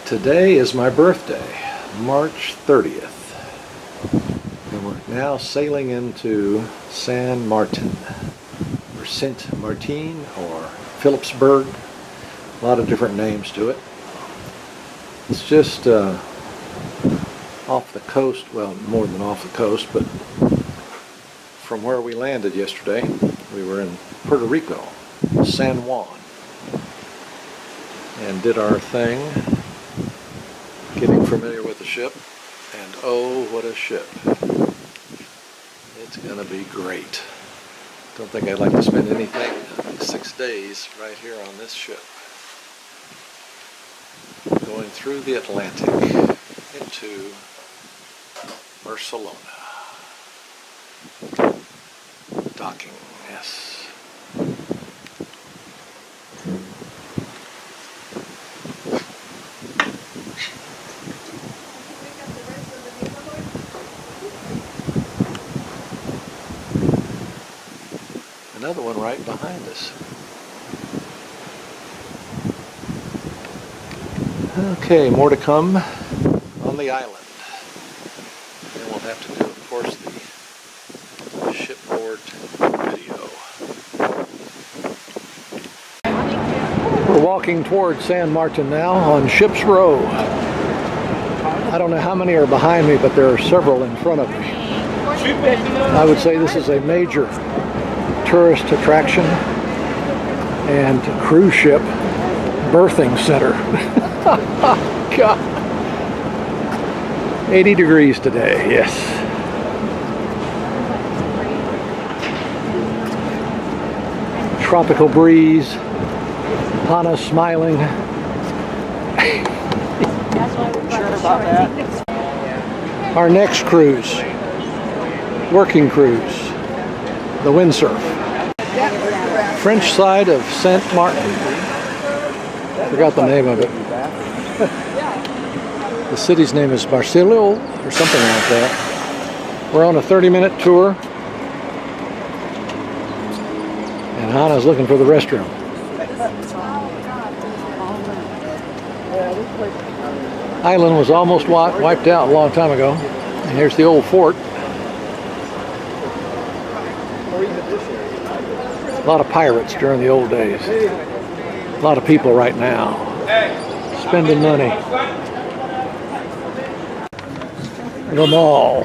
Today is my birthday, March 30th, and we're now sailing into San Martin, or Saint Martin, or Philipsburg, a lot of different names to it. It's just off the coast, well, more than off the coast, but from where we landed yesterday. We were in Puerto Rico, San Juan, and did our thing, getting familiar with the ship, and oh, what a ship. It's gonna be great. Don't think I'd like to spend anything 6 days right here on this ship. Going through the Atlantic into Barcelona. Docking, yes. Another one right behind us. Okay, more to come on the island. And we'll have to do, of course, the shipboard video. We're walking toward San Martin now on Ship's Row. I don't know how many are behind me, but there are several in front of me. I would say this is a major tourist attraction and cruise ship berthing center. God. 80 degrees today, yes. Tropical breeze. Hannah smiling. Sure about that? Our next cruise, working cruise, the windsurf. French side of Saint Martin. Forgot the name of it. The city's name is Barcelona or something like that. We're on a 30-minute tour, and Hannah's looking for the restroom. Island was almost wiped out a long time ago. And here's the old fort. A lot of pirates during the old days. A lot of people right now spending money. The mall.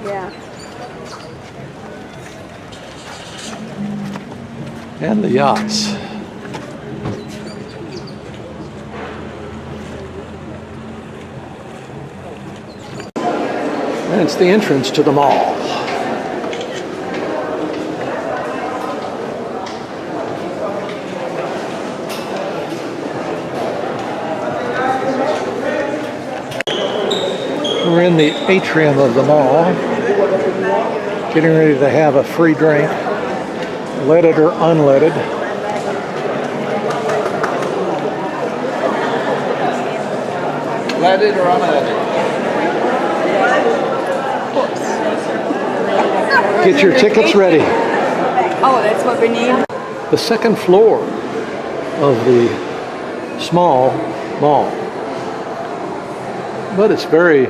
Yeah. And the yachts. And it's the entrance to the mall. We're in the atrium of the mall, getting ready to have a free drink, leaded or unleaded. Leaded or unleaded? Get your tickets ready. Oh, that's what we need. The second floor of the small mall. But it's very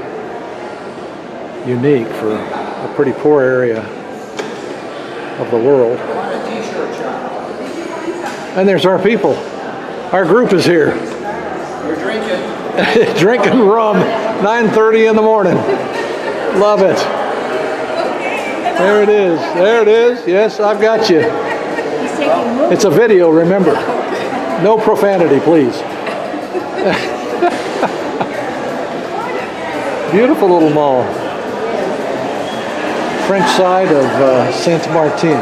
unique for a pretty poor area of the world. And there's our people. Our group is here. We're drinking. Drinking rum, 9:30 in the morning. Love it. There it is. There it is. Yes, I've got you. It's a video, remember. No profanity, please. Beautiful little mall. French side of Saint Martin.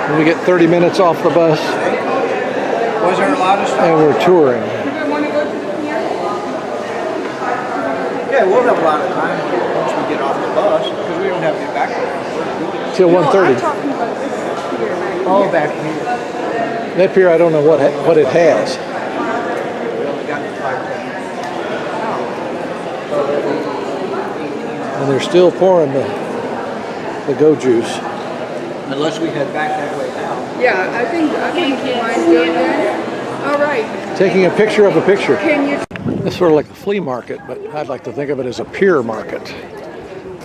And we get 30 minutes off the bus. Was there a lot of stuff? And we're touring. Yeah, we'll have a lot of time once we get off the bus, because we don't have to get back there. Till 1:30. Oh, back here. That pier, I don't know what it has. We only got the 5 And they're still pouring the the go juice. Unless we head back that way now. Yeah, I think you might do that. All right. Taking a picture of a picture. Can you? It's sort of like a flea market, but I'd like to think of it as a pier market.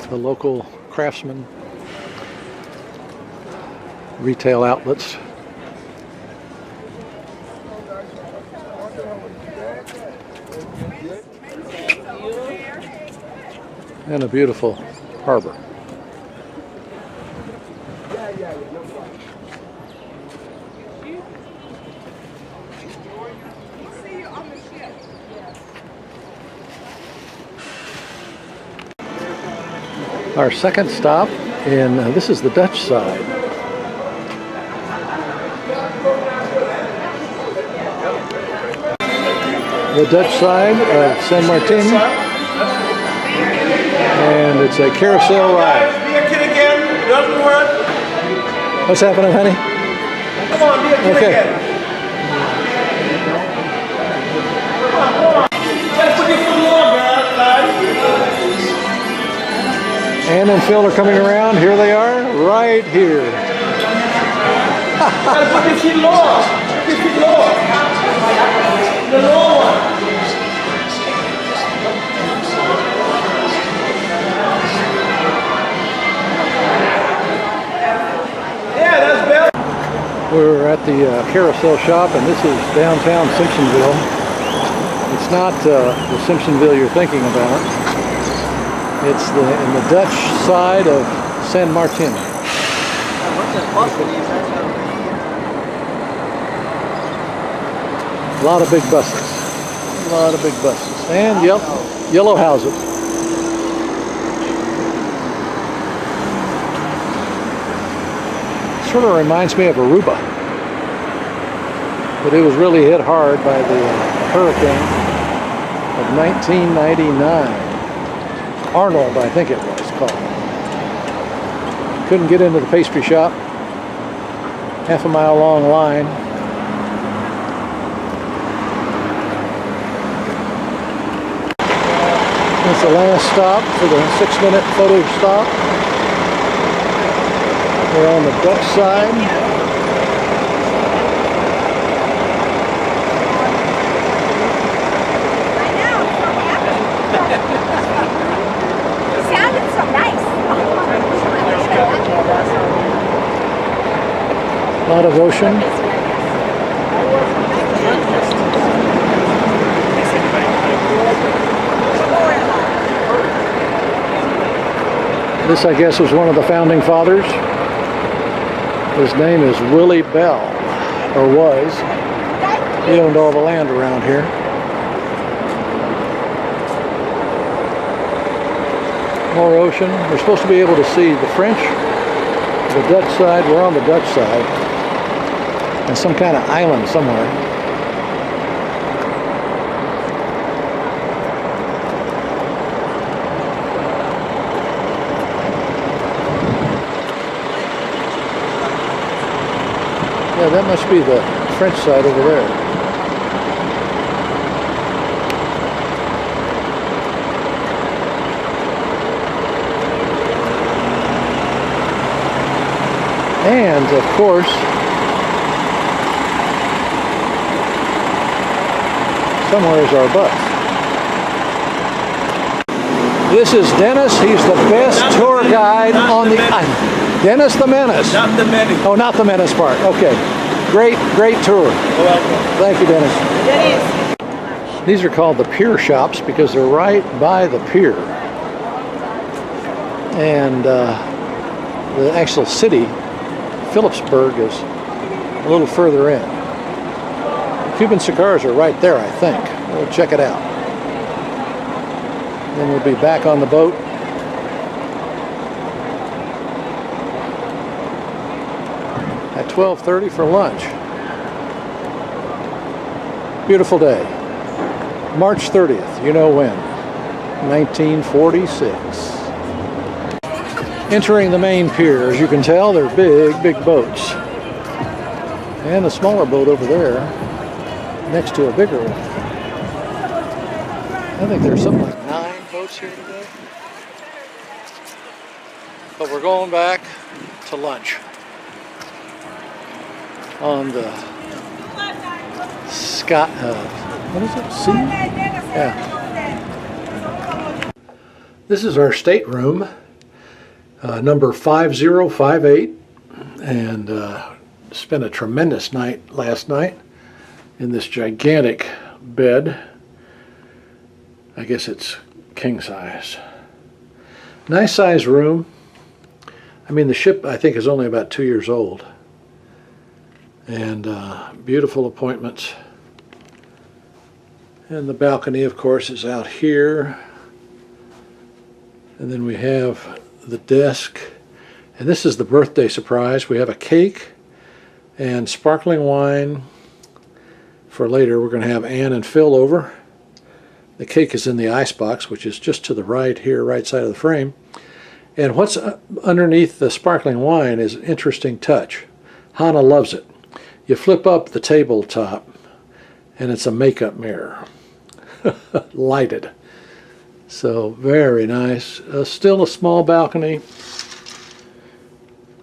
The local craftsmen, retail outlets. And a beautiful harbor. Our second stop in, this is the Dutch side. The Dutch side of San Martin. And it's a carousel ride. Be a kid again. It doesn't work. What's happening, honey? Come on, be a kid Okay. again. Come on. Let's put your foot long, guys. Ann and Phil are coming around. Here they are, right here. Let's put your feet long. Put your feet long. The long one. Yeah, that's better. We're at the carousel shop, and this is downtown Simpsonville. It's not the Simpsonville you're thinking about. It's in the Dutch side of San Martin. A lot of big buses. A lot of big buses. And yellow houses. Sort of reminds me of Aruba. But it was really hit hard by the hurricane of 1999. Arnold, I think it was called. Couldn't get into the pastry shop. Half a mile long line. That's the last stop for the 6-minute photo stop. We're on the Dutch side. Sounded so nice. A lot of ocean. This, I guess, was one of the founding fathers. His name is Willie Bell, or was. He owned all the land around here. More ocean. We're supposed to be able to see the French, the Dutch side. We're on the Dutch side. And some kind of island somewhere. Yeah, that must be the French side over there. And, of course, somewhere is our bus. This is Dennis. He's the best tour guide on the island. Dennis the Menace. Not the menace. Oh, not the Menace part. Okay. Great tour. Thank you, Dennis. These are called the pier shops because they're right by the pier. And the actual city, Phillipsburg, is a little further in. Cuban cigars are right there, I think. We'll check it out. Then we'll be back on the boat. At 12:30 for lunch. Beautiful day. March 30th, you know when. 1946. Entering the main pier, as you can tell, they're big boats. And a smaller boat over there, next to a bigger one. I think there's something like 9 boats here today. But we're going back to lunch on the Scott, what is it? Sea? Yeah. This is our stateroom, number 5058, and spent a tremendous night last night in this gigantic bed. I guess it's king size. Nice size room. I mean, the ship, I think, is only about 2 years old. And beautiful appointments. And the balcony, of course, is out here. And then we have the desk. And this is the birthday surprise. We have a cake and sparkling wine. For later, we're going to have Ann and Phil over. The cake is in the icebox, which is just to the right here, right side of the frame. And what's underneath the sparkling wine is an interesting touch. Hannah loves it. You flip up the tabletop, and it's a makeup mirror, lighted. So very nice. Still a small balcony,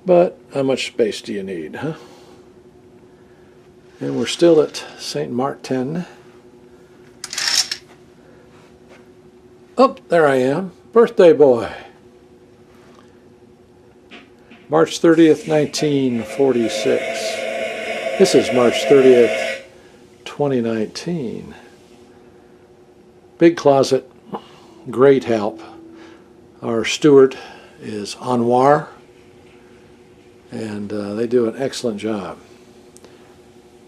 but how much space do you need, huh? And we're still at St. Martin. Oh, there I am. Birthday boy. March 30th, 1946. This is March 30th, 2019. Big closet, great help. Our steward is Anwar, and they do an excellent job.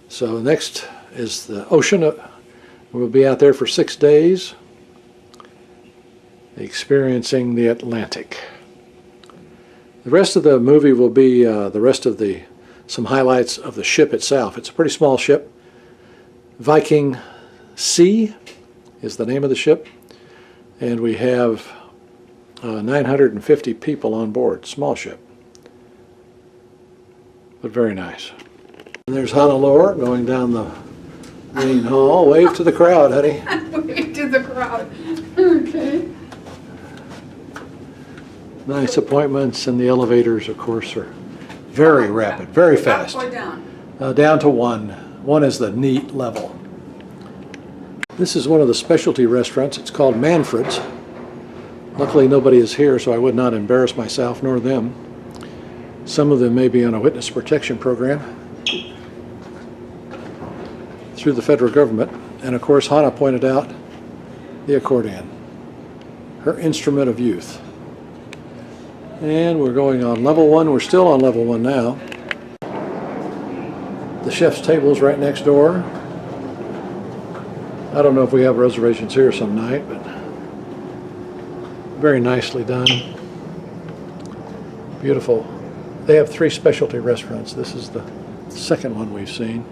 So next is the ocean. We'll be out there for 6 days, experiencing the Atlantic. The rest of the movie will be some highlights of the ship itself. It's a pretty small ship. Viking Sea is the name of the ship. And we have 950 people on board. Small ship. But very nice. And there's Hannah going down the main hall. Wave to the crowd, honey. Wave to the crowd. Okay. Nice appointments, and the elevators, of course, are very rapid, very fast. Up or down? Down to one. One is the neat level. This is one of the specialty restaurants. It's called Manfred's. Luckily, nobody is here, so I would not embarrass myself nor them. Some of them may be on a witness protection program through the federal government. And of course, Hannah pointed out the accordion, her instrument of youth. And we're going on level 1. We're still on level 1 now. The chef's table is right next door. I don't know if we have reservations here some night, but very nicely done. Beautiful. They have 3 specialty restaurants. This is the second one we've seen.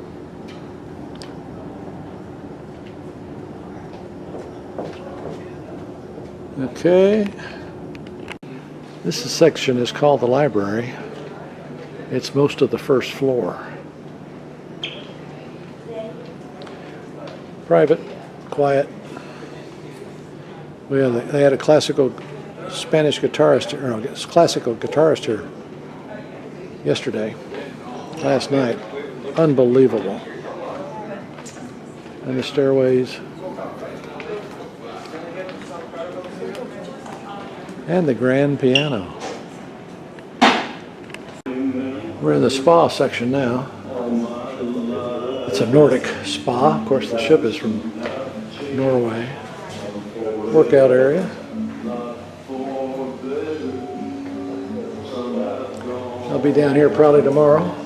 Okay. This section is called the library. It's most of the first floor. Private, quiet. They had a classical Spanish guitarist, or classical guitarist here yesterday, last night. Unbelievable. And the stairways. And the grand piano. We're in the spa section now. It's a Nordic spa. Of course, the ship is from Norway. Workout area. I'll be down here probably tomorrow.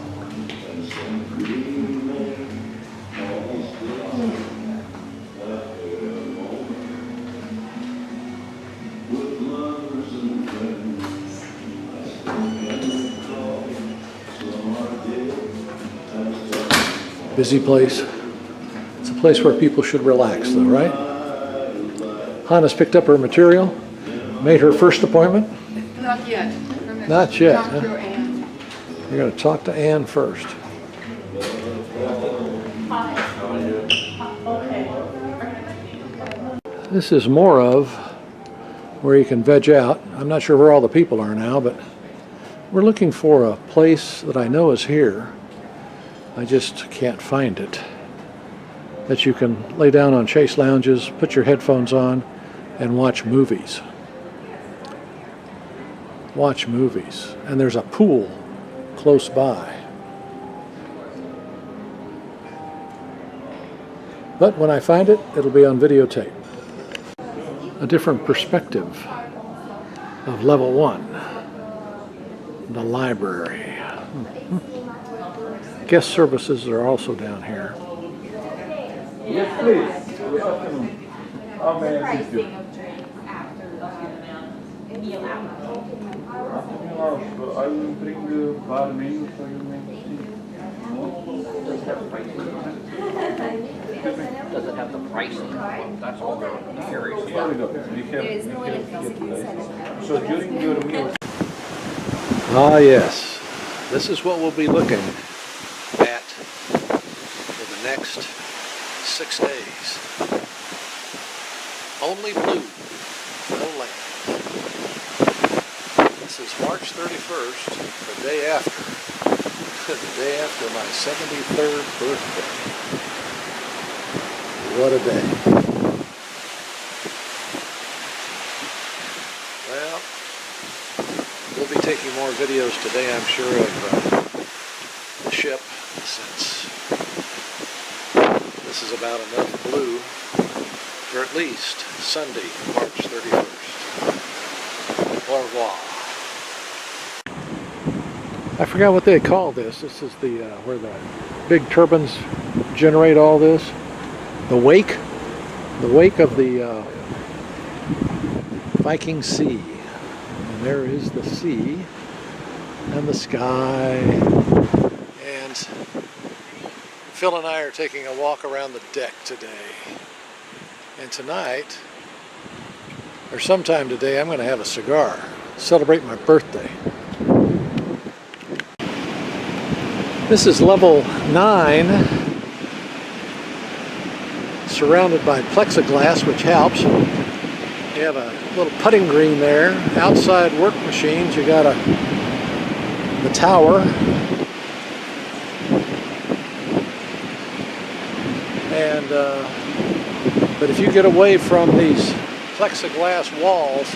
Busy place. It's a place where people should relax, though, right? Hannah's picked up her material, made her first appointment. Not yet. Not yet. Talk Huh? to Ann. You're going to talk to Ann first. This is more of where you can veg out. I'm not sure where all the people are now, but we're looking for a place that I know is here. I just can't find it. That you can lay down on chaise lounges, put your headphones on, and watch movies. Watch movies. And there's a pool close by. But when I find it, it'll be on videotape. A different perspective of level 1, the library. Guest services are also down here. Yes, please. Good afternoon. How may I assist you? I will bring the bar menu so you may see. Does it have the pricing? That's all we're curious Here about. we go. So during your meal, Ah, yes. This is what we'll be looking at for the next 6 days. Only blue, no land. This is March 31st, the day after. The day after my 73rd birthday. What a day. Well, we'll be taking more videos today, I'm sure, of the ship, since this is about enough blue for at least Sunday, March 31st. Au revoir. I forgot what they call this. This is the where the big turbines generate all this. The wake of the Viking Sea. And there is the sea and the sky. And Phil and I are taking a walk around the deck today. And tonight, or sometime today, I'm going to have a cigar. Celebrate my birthday. This is level 9, surrounded by plexiglass, which helps. You have a little putting green there. Outside work machines, you got the tower. And but if you get away from these plexiglass walls,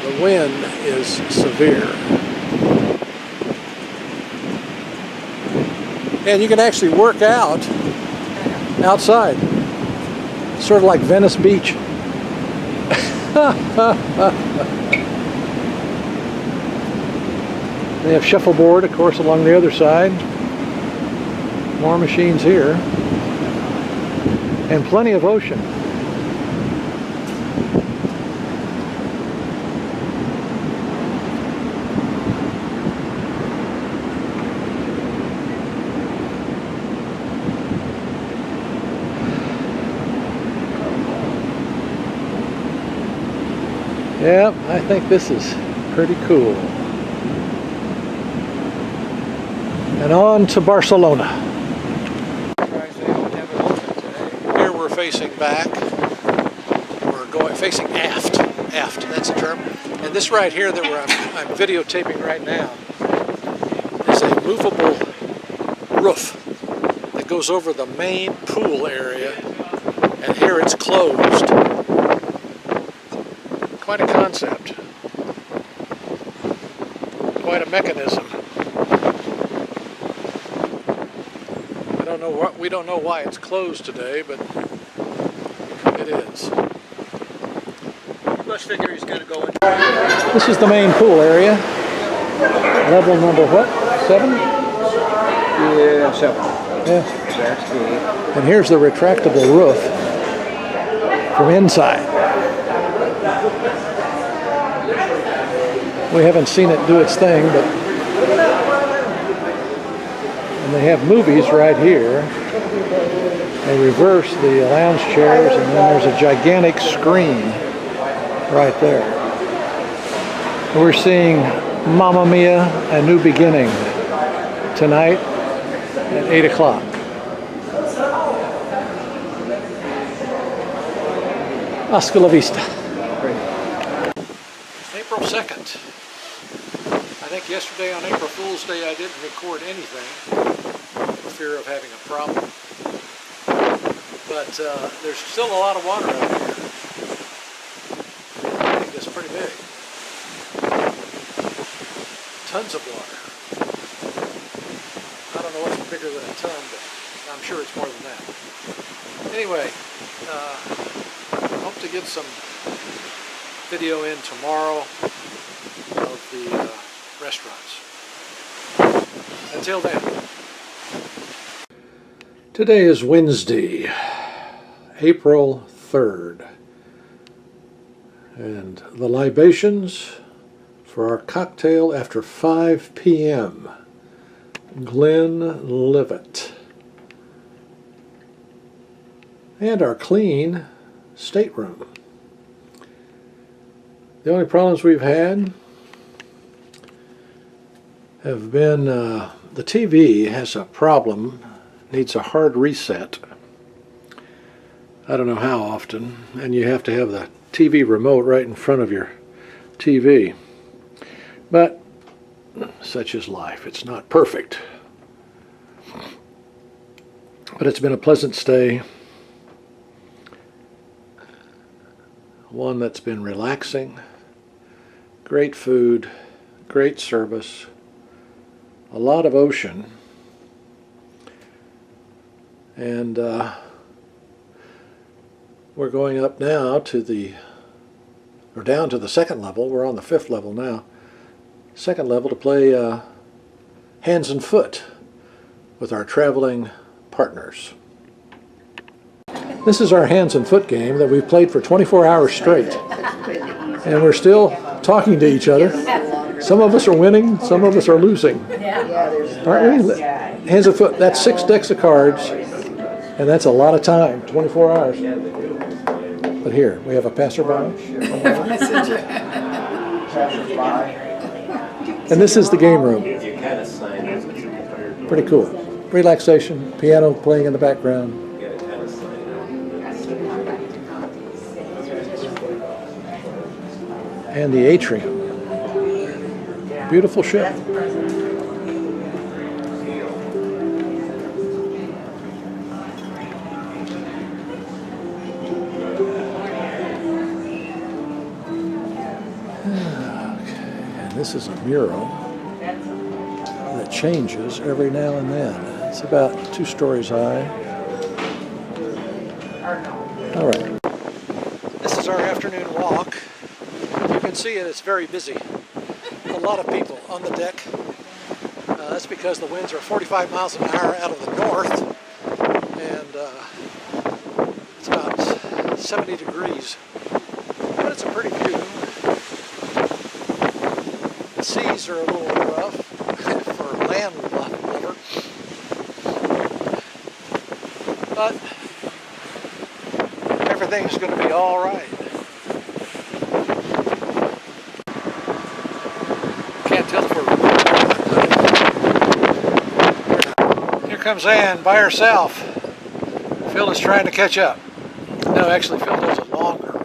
the wind is severe. And you can actually work out outside, sort of like Venice Beach. They have shuffleboard, of course, along the other side. More machines here. And plenty of ocean. Yeah, I think this is pretty cool. And on to Barcelona. Here we're facing back. We're going facing aft. Aft, that's the term. And this right here that I'm videotaping right now is a movable roof that goes over the main pool area. And here it's closed. Quite a concept. Quite a mechanism. We don't know why it's closed today, but it is. Let's figure he's going to go in. This is the main pool area. Level number what? 7? Yeah, 7. Yeah. That's 8. And here's the retractable roof from inside. We haven't seen it do its thing, but and they have movies right here. They reverse the lounge chairs, and then there's a gigantic screen right there. We're seeing Mamma Mia, A New Beginning tonight at 8 o'clock. Hasta la vista. 2nd. I think yesterday on April Fool's Day I didn't record anything for fear of having a problem. But there's still a lot of water out here. I think it's pretty big. Tons of water. I don't know what's bigger than a ton, but I'm sure it's more than that. Anyway, hope to get some video in tomorrow of the restaurants. Until then. Today is Wednesday, April 3rd. And the libations for our cocktail after 5 p.m. Glenlivet. And our clean stateroom. The only problems we've had have been the TV has a problem, needs a hard reset. I don't know how often, and you have to have the TV remote right in front of your TV. But such is life. It's not perfect. But it's been a pleasant stay. One that's been relaxing. Great food, great service, a lot of ocean. And we're going up now to down to the 2nd level. We're on the 5th level now. 2nd level to play hands and foot with our traveling partners. This is our hands and foot game that we've played for 24 hours straight. And we're still talking to each other. Some of us are winning, some of us are losing. Aren't we? Hands and foot, that's 6 decks of cards. And that's a lot of time, 24 hours. But here, we have a passerby. And this is the game room. Pretty cool. Relaxation, piano playing in the background. And the atrium. Beautiful ship. This is a mural that changes every now and then. It's about 2 stories high. All right. This is our afternoon walk. You can see it's very busy. A lot of people on the deck. That's because the winds are 45 miles an hour out of the north. And it's about 70 degrees. But it's a pretty view. The seas are a little rough for land lover, but everything's going to be all right. Can't tell if we're... Here comes Ann by herself. Phil is trying to catch up. No, actually Phil does a longer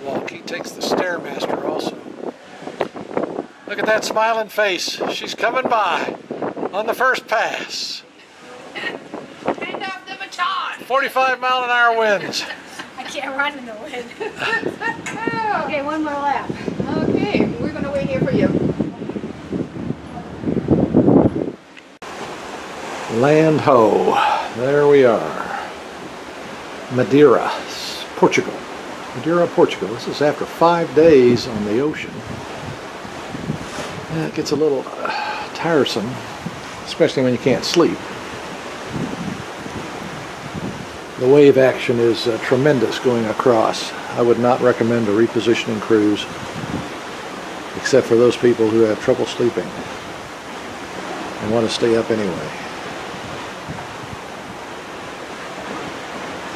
walk. He takes the Stairmaster also. Look at that smiling face. She's coming by on the first pass. Hand off the baton. 45-mile-an-hour winds. I can't run in the wind. Okay, one more lap. Okay, we're going to wait here for you. Land ho. There we are. Madeira, Portugal. Madeira, Portugal. This is after 5 days on the ocean. Yeah, it gets a little tiresome, especially when you can't sleep. The wave action is tremendous going across. I would not recommend a repositioning cruise, except for those people who have trouble sleeping and want to stay up anyway.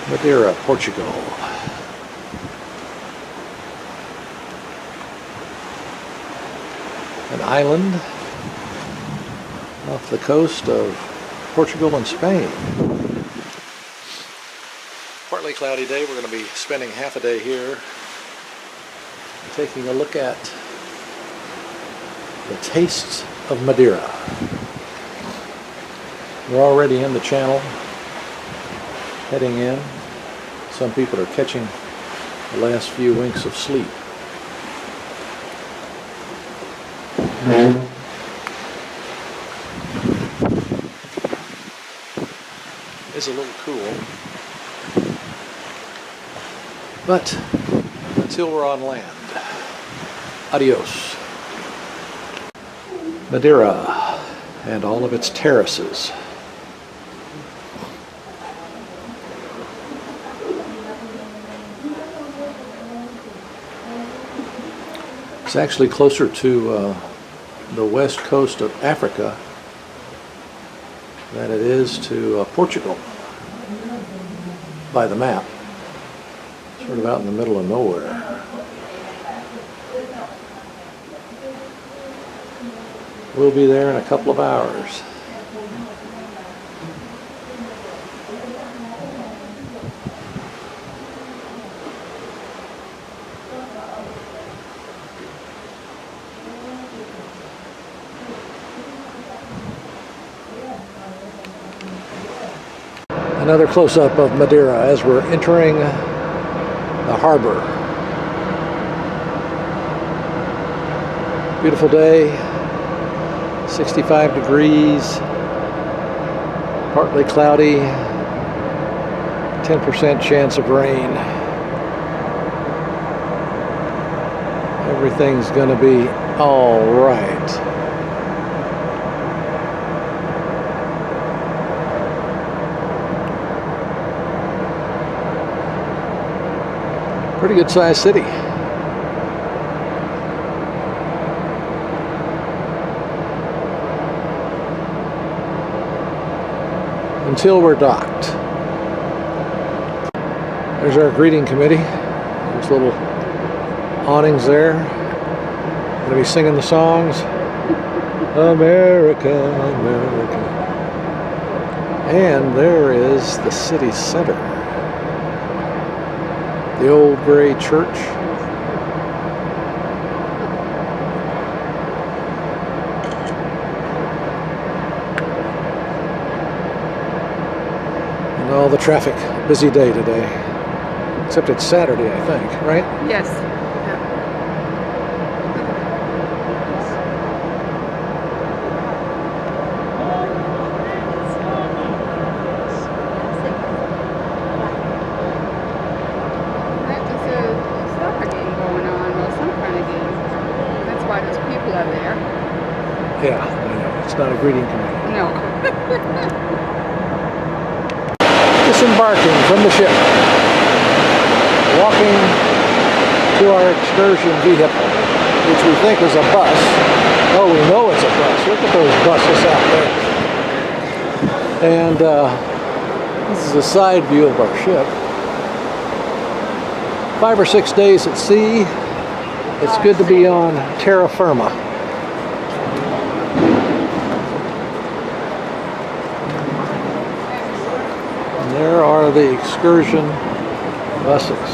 Madeira, Portugal. An island off the coast of Portugal and Spain. Partly cloudy day. We're going to be spending half a day here taking a look at The Tastes of Madeira. We're already in the channel, heading in. Some people are catching the last few winks of sleep. It's a little cool, but until we're on land, adios. Madeira and all of its terraces. It's actually closer to the west coast of Africa than it is to Portugal by the map. Sort of out in the middle of nowhere. We'll be there in a couple of hours. Another close-up of Madeira as we're entering the harbor. Beautiful day, 65 degrees, partly cloudy, 10% chance of rain. Everything's gonna be all right. Pretty good sized city. Until we're docked. There's our greeting committee. There's little awnings there. Gonna be singing the songs. America, America. And there is the city center. The old gray church. And all the traffic. Busy day today. Except it's Saturday, I think, right? Yes. Yeah, I know. It's not a greeting committee. No. Disembarking from the ship. Walking to our excursion vehicle, which we think is a bus. Oh, we know it's a bus. Look at those buses out there. And this is a side view of our ship. 5 or 6 days at sea. It's good to be on terra firma. There are the excursion buses.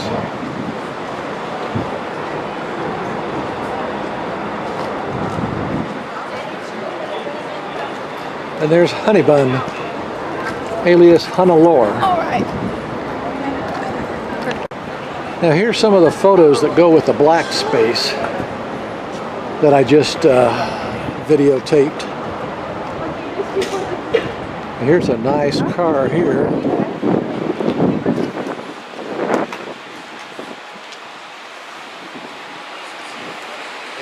And there's Honeybun, alias Hannelore. All right. Now here's some of the photos that go with the black space that I just videotaped. And here's a nice car here.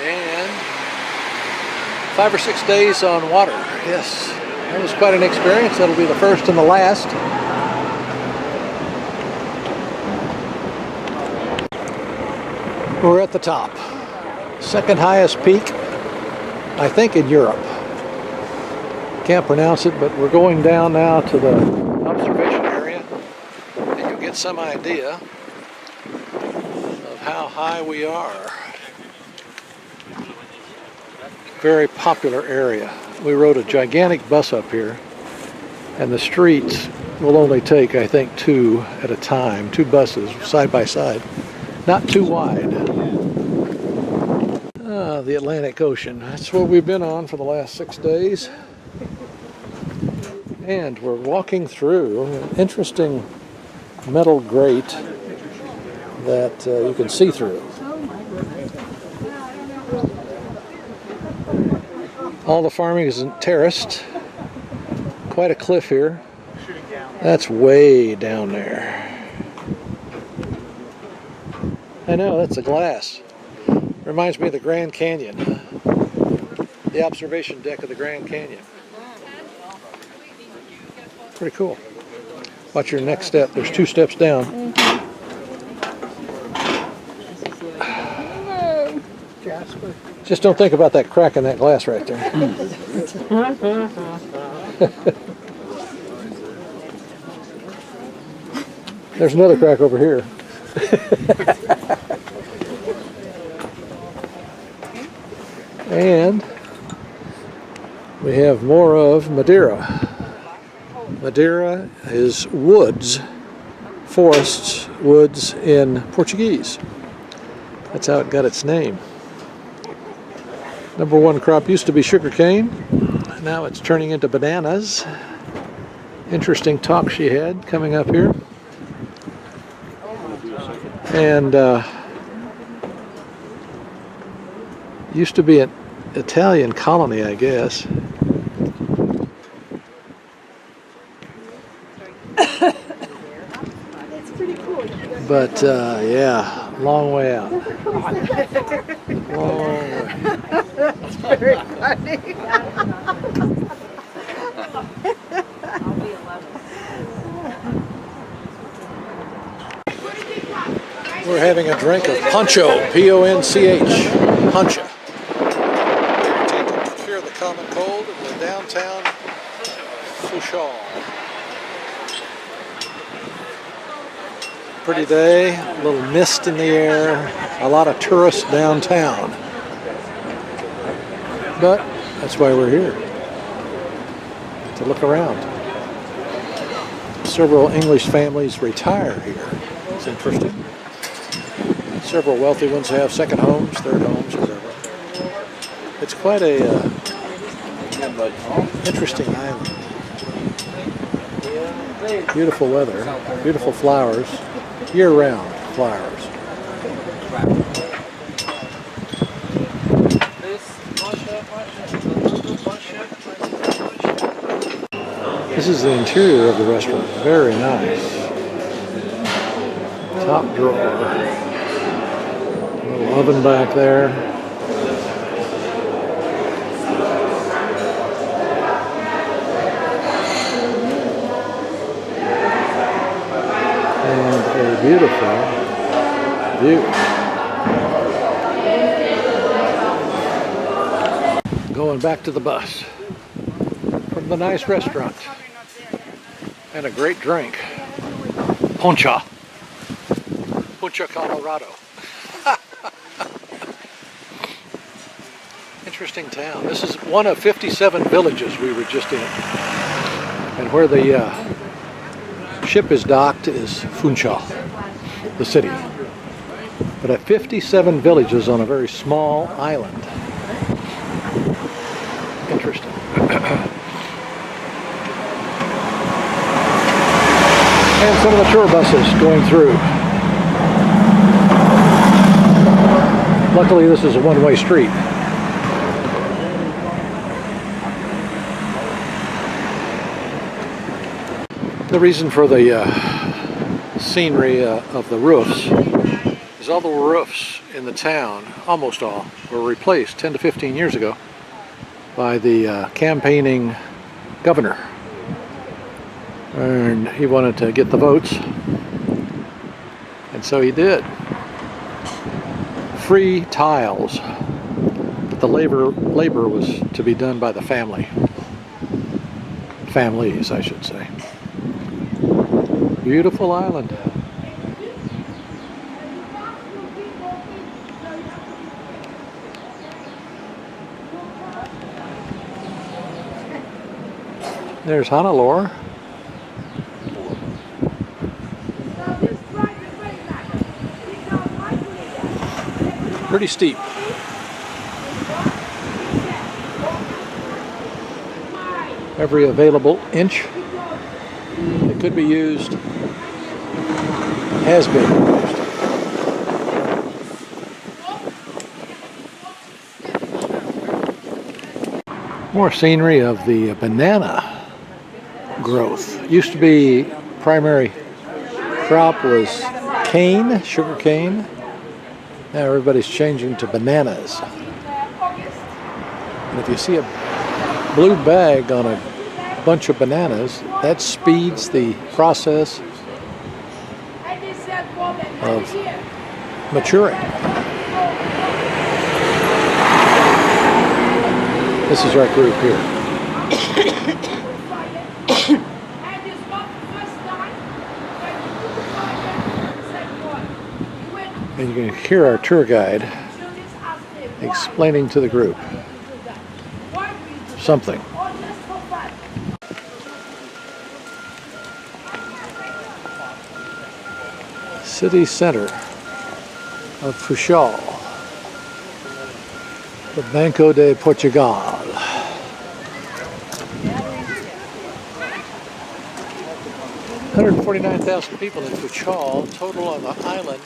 And 5 or 6 days on water. Yes, that was quite an experience. That'll be the first and the last. We're at the top. Second highest peak, I think, in Europe. Can't pronounce it, but we're going down now to the observation area, and you'll get some idea of how high we are. Very popular area. We rode a gigantic bus up here, and the streets will only take, I think, 2 at a time, 2 buses side by side. Not too wide. the Atlantic Ocean. That's what we've been on for the last 6 days. And we're walking through an interesting metal grate that you can see through. All the farming is terraced. Quite a cliff here. That's way down there. I know, that's a glass. Reminds me of the Grand Canyon. The observation deck of the Grand Canyon. Pretty cool. Watch your next step. There's 2 steps down. Just don't think about that crack in that glass right there. There's another crack over here. And we have more of Madeira. Madeira is woods, forests, woods in Portuguese. That's how it got its name. #1 crop used to be sugarcane. Now it's turning into bananas. Interesting talk she had coming up here. And used to be an Italian colony, I guess. It's pretty cool. But yeah, long way out. Long way. That's very funny. We're having a drink of poncho, P-O-N-C-H, poncha. Guaranteed to cure the common cold in the downtown Funchal. Pretty day, a little mist in the air, a lot of tourists downtown. But that's why we're here, to look around. Several English families retire here. It's interesting. Several wealthy ones have second homes, third homes, whatever. It's quite a interesting island. Beautiful weather, beautiful flowers, year-round flowers. This is the interior of the restaurant. Very nice. Top drawer. Little oven back there. And a beautiful view. Going back to the bus from the nice restaurant. And a great drink. Poncha. Poncha, Colorado. Interesting town. This is one of 57 villages we were just in. And where the ship is docked is Funchal, the city. But at 57 villages on a very small island. Interesting. And some of the tour buses going through. Luckily, this is a one-way street. The reason for the scenery of the roofs is all the roofs in the town, almost all, were replaced 10 to 15 years ago by the campaigning governor. And he wanted to get the votes, and so he did. Free tiles, but the labor was to be done by the families, I should say. Beautiful island. There's Hannelore. Pretty steep. every available inch that could be used has been used. More scenery of the banana growth. Used to be primary crop was cane, sugar cane. Now everybody's changing to bananas. And if you see a blue bag on a bunch of bananas, that speeds the process of maturing. This is our group here. And you can hear our tour guide explaining to the group something. City center of Portugal, the Banco de Portugal. 149,000 people in Portugal, total on the island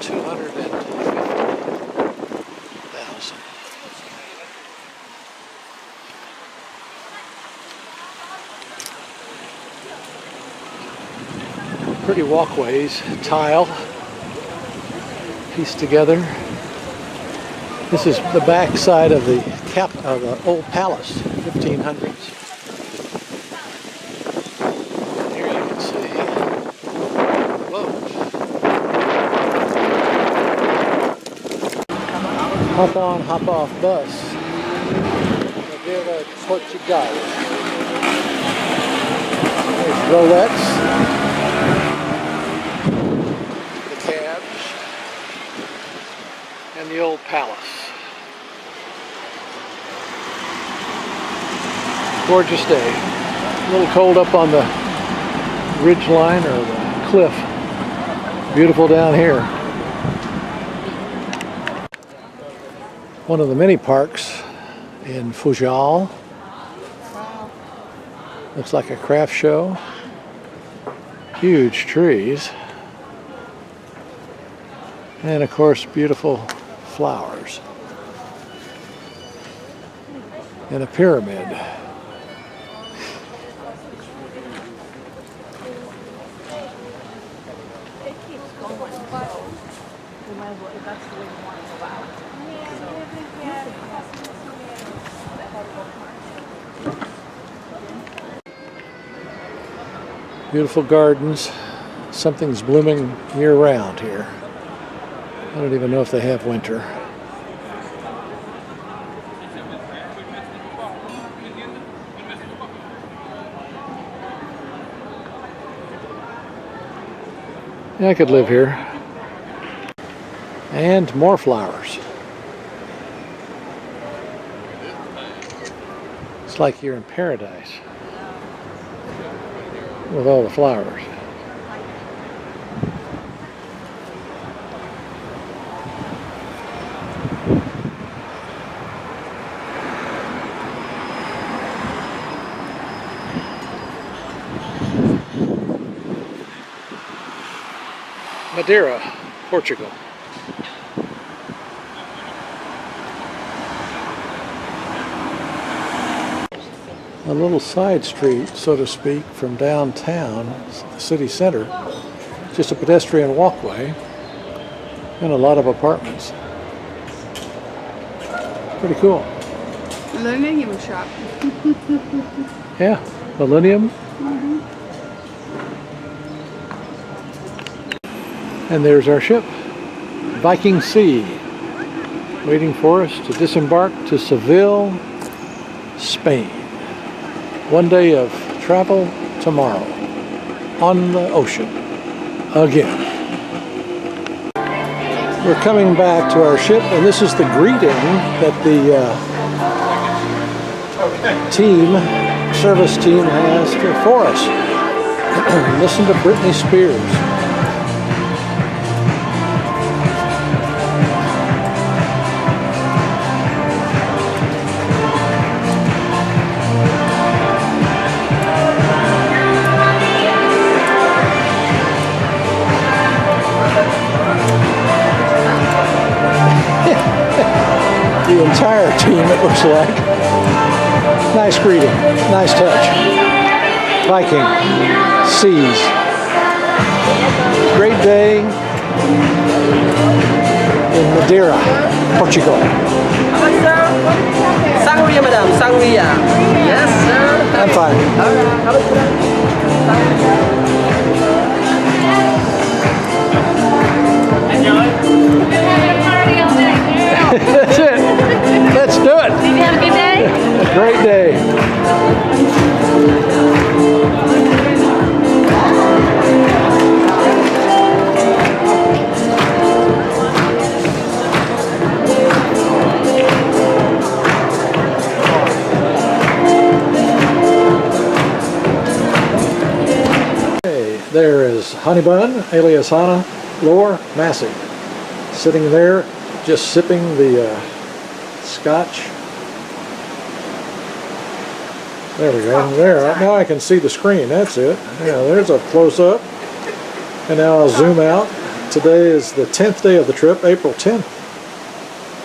250,000. Pretty walkways, tile, pieced together. This is the back side of the old palace, 1500s. Here you can see the boat. Hop on, hop off bus. Madeira, Portugal. There's Rolettes. And the old palace. Gorgeous day. A little cold up on the ridge line or the cliff. Beautiful down here. One of the many parks in Portugal. Looks like a craft show. Huge trees. And of course, beautiful flowers. And a pyramid. Beautiful gardens. Something's blooming year-round here. I don't even know if they have winter. Yeah, I could live here. And more flowers. It's like you're in paradise with all the flowers. Madeira, Portugal. A little side street, so to speak, from downtown, the city center. Just a pedestrian walkway and a lot of apartments. Pretty cool. Millennium shop. Yeah, Millennium. And there's our ship, Viking Sea, waiting for us to disembark to Seville, Spain. One day of travel tomorrow on the ocean again. We're coming back to our ship, and this is the greeting that the service team has for us. Listen to Britney Spears. the entire team, it looks like. Nice greeting, nice touch. Viking, seas. Great day in Madeira, Portugal. Sangria, madam, sangria. Yes, sir. I'm fine. Have a good That's it. Let's do it. Did you have a good day? A great day. There is Honey Bun, alias Hannah, Lore, Massey, sitting there just sipping the scotch. There we go. There, now I can see the screen. That's it. Yeah, there's a close-up. And now I'll zoom out. Today is the 10th day of the trip, April 10th.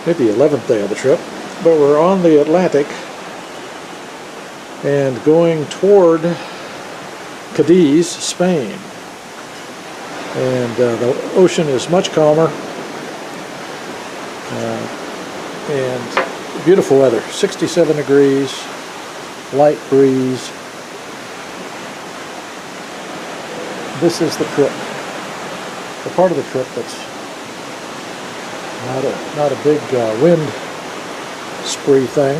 Maybe 11th day of the trip. But we're on the Atlantic and going toward Cadiz, Spain. And the ocean is much calmer and beautiful weather. 67 degrees, light breeze. This is the trip. The part of the trip that's not a big wind spree thing.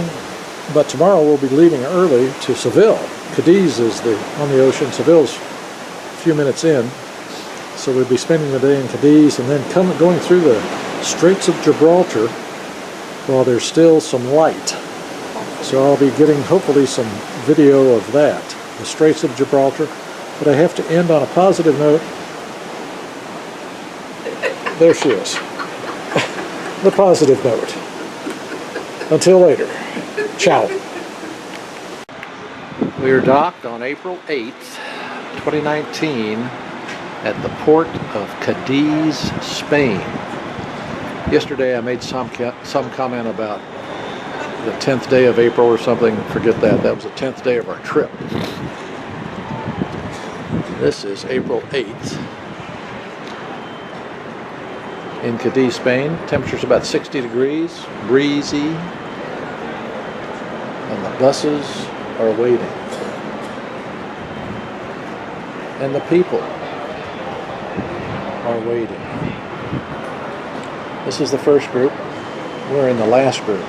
But tomorrow we'll be leaving early to Seville. Cadiz is on the ocean. Seville's a few minutes in. So we'll be spending the day in Cadiz and then going through the Straits of Gibraltar while there's still some light. So I'll be getting hopefully some video of that, the Straits of Gibraltar. But I have to end on a positive note. There she is. The positive note. Until later. Ciao. We are docked on April 8th, 2019 at the port of Cadiz, Spain. Yesterday I made some comment about the 10th day of April or something. Forget that. That was the 10th day of our trip. This is April 8th in Cadiz, Spain. Temperature's about 60 degrees, breezy, and the buses are waiting. And the people are waiting. This is the first group. We're in the last group.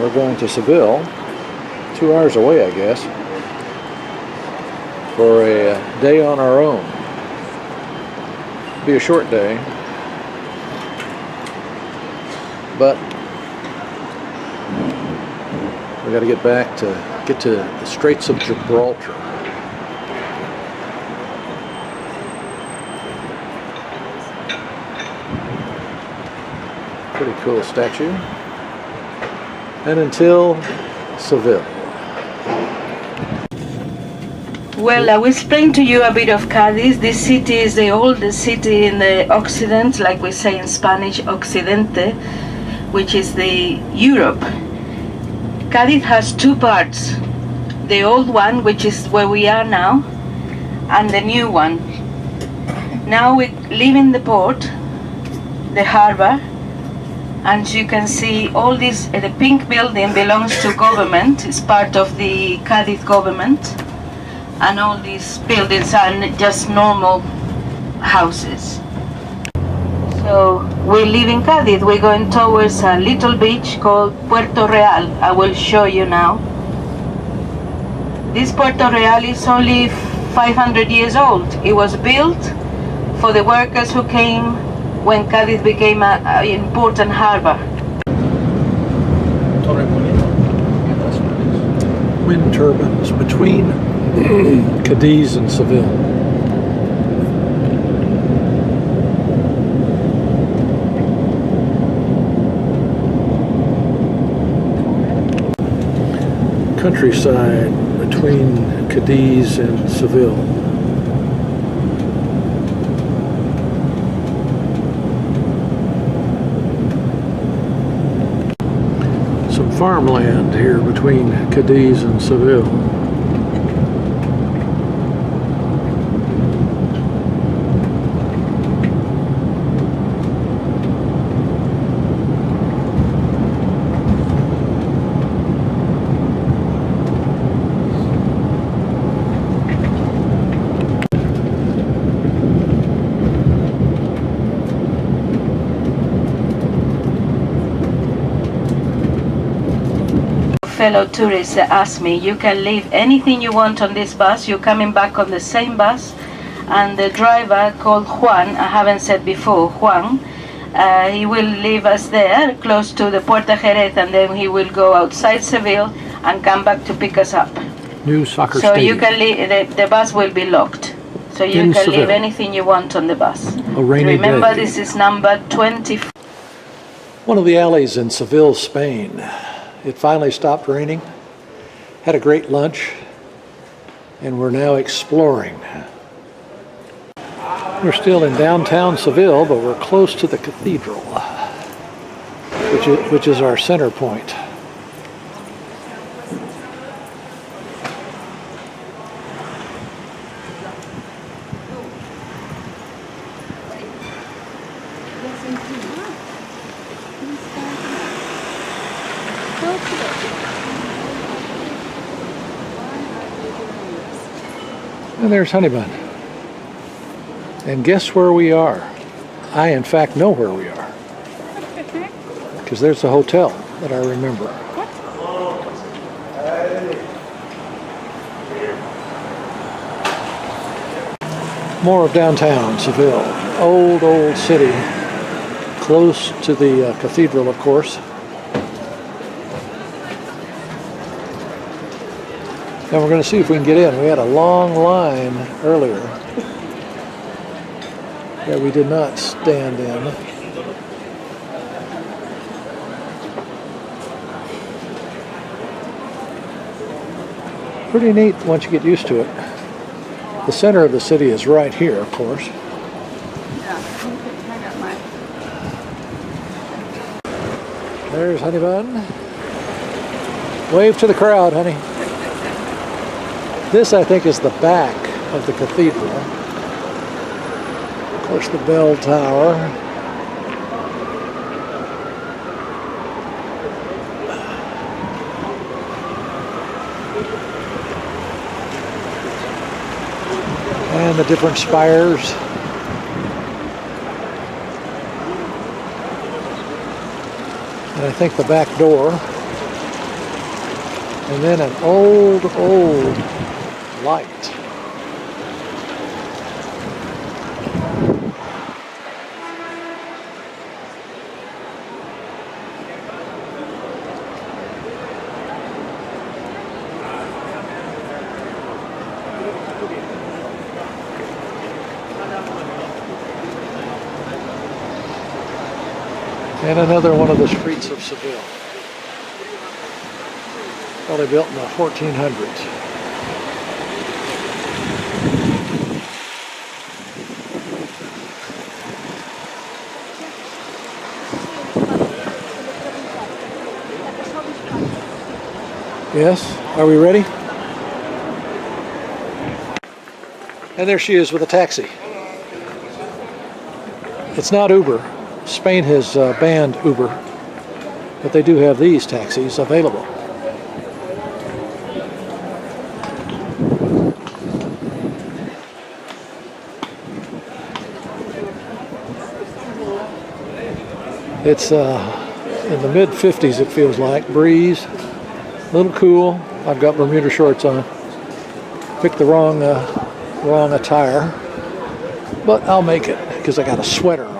We're going to Seville, 2 hours away, I guess, for a day on our own. It'll be a short day, but we got to get back to the Straits of Gibraltar. Pretty cool statue. And until Seville. Well, I will explain to you a bit of Cadiz. This city is the oldest city in the Occident, like we say in Spanish, Occidente, which is the Europe. Cadiz has two parts. The old one, which is where we are now, and the new one. Now we live in the port, the harbor, and you can see all this, the pink building belongs to government, it's part of the Cadiz government, and all these buildings are just normal houses. So we live in Cadiz, we're going towards a little beach called Puerto Real. I will show you now. This Puerto Real is only 500 years old. It was built for the workers who came when Cadiz became an important harbor. Wind turbines between Cadiz and Seville. Countryside between Cadiz and Seville. farmland here between Cadiz and Seville. Fellow tourists ask me, you can leave anything you want on this bus, you're coming back on the same bus, and the driver called Juan, I haven't said before, Juan, he will leave us there close to the Puerta Jerez, and then he will go outside Seville and come back to pick us up. New soccer So stadium. you can leave, the bus will be locked, so you In can Seville. leave anything you want on the bus. A rainy Remember, day. this is number 24. One of the alleys in Seville, Spain. It finally stopped raining. Had a great lunch, and we're now exploring. We're still in downtown Seville, but we're close to the cathedral, which is our center point. And there's Honeybun. And guess where we are? I, in fact, know where we are. Because there's a hotel that I remember. More of downtown Seville. Old city. Close to the cathedral, of course. And we're going to see if we can get in. We had a long line earlier that we did not stand in. Pretty neat once you get used to it. The center of the city is right here, of course. There's Honeybun. Wave to the crowd, honey. This, I think, is the back of the cathedral. Of course, the bell tower. And the different spires. And I think the back door. And then an old light. And another one of the streets of Seville. Probably built in the 1400s. Yes, are we ready? And there she is with a taxi. It's not Uber. Spain has banned Uber, but they do have these taxis available. It's in the mid-50s, it feels like. Breeze, a little cool. I've got Bermuda shorts on. Picked the wrong attire, but I'll make it because I got a sweater on.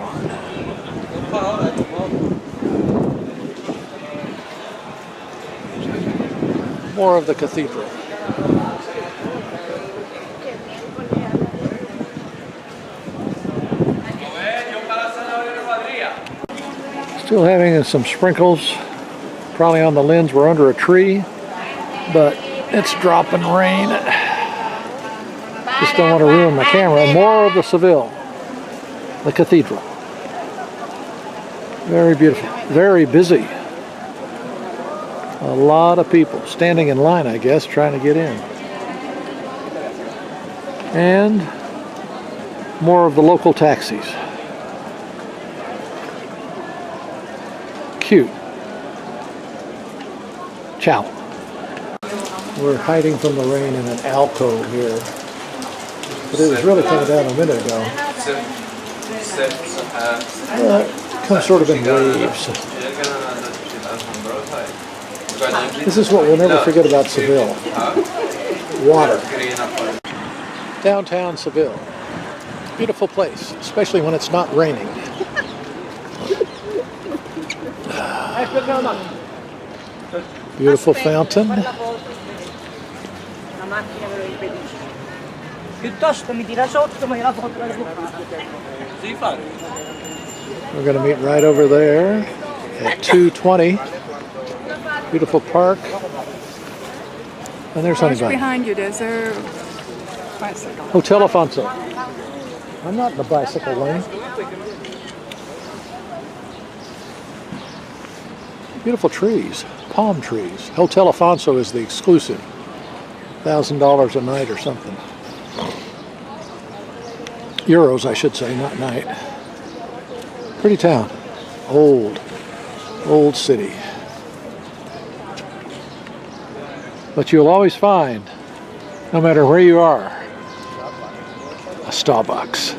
More of the cathedral. Still having some sprinkles, probably on the lens. We're under a tree, but it's dropping rain. Just don't want to ruin my camera. More of the Seville, the cathedral. Very beautiful, very busy. A lot of people standing in line, I guess, trying to get in. And more of the local taxis. Cute. Ciao. We're hiding from the rain in an alcove here. But it was really coming down a minute ago. Kind of sort of in waves. This is what we'll never forget about Seville. Water. Downtown Seville. Beautiful place, especially when it's not raining. Beautiful fountain. We're going to meet right over there at 2:20. Beautiful park. And there's Right anybody. behind you, there's a bicycle. Hotel Alfonso. I'm not in the bicycle lane. Beautiful trees, palm trees. Hotel Alfonso is the exclusive. $1,000 a night or something. Euros, I should say, not night. Pretty town. Old city. But you'll always find, no matter where you are, a Starbucks.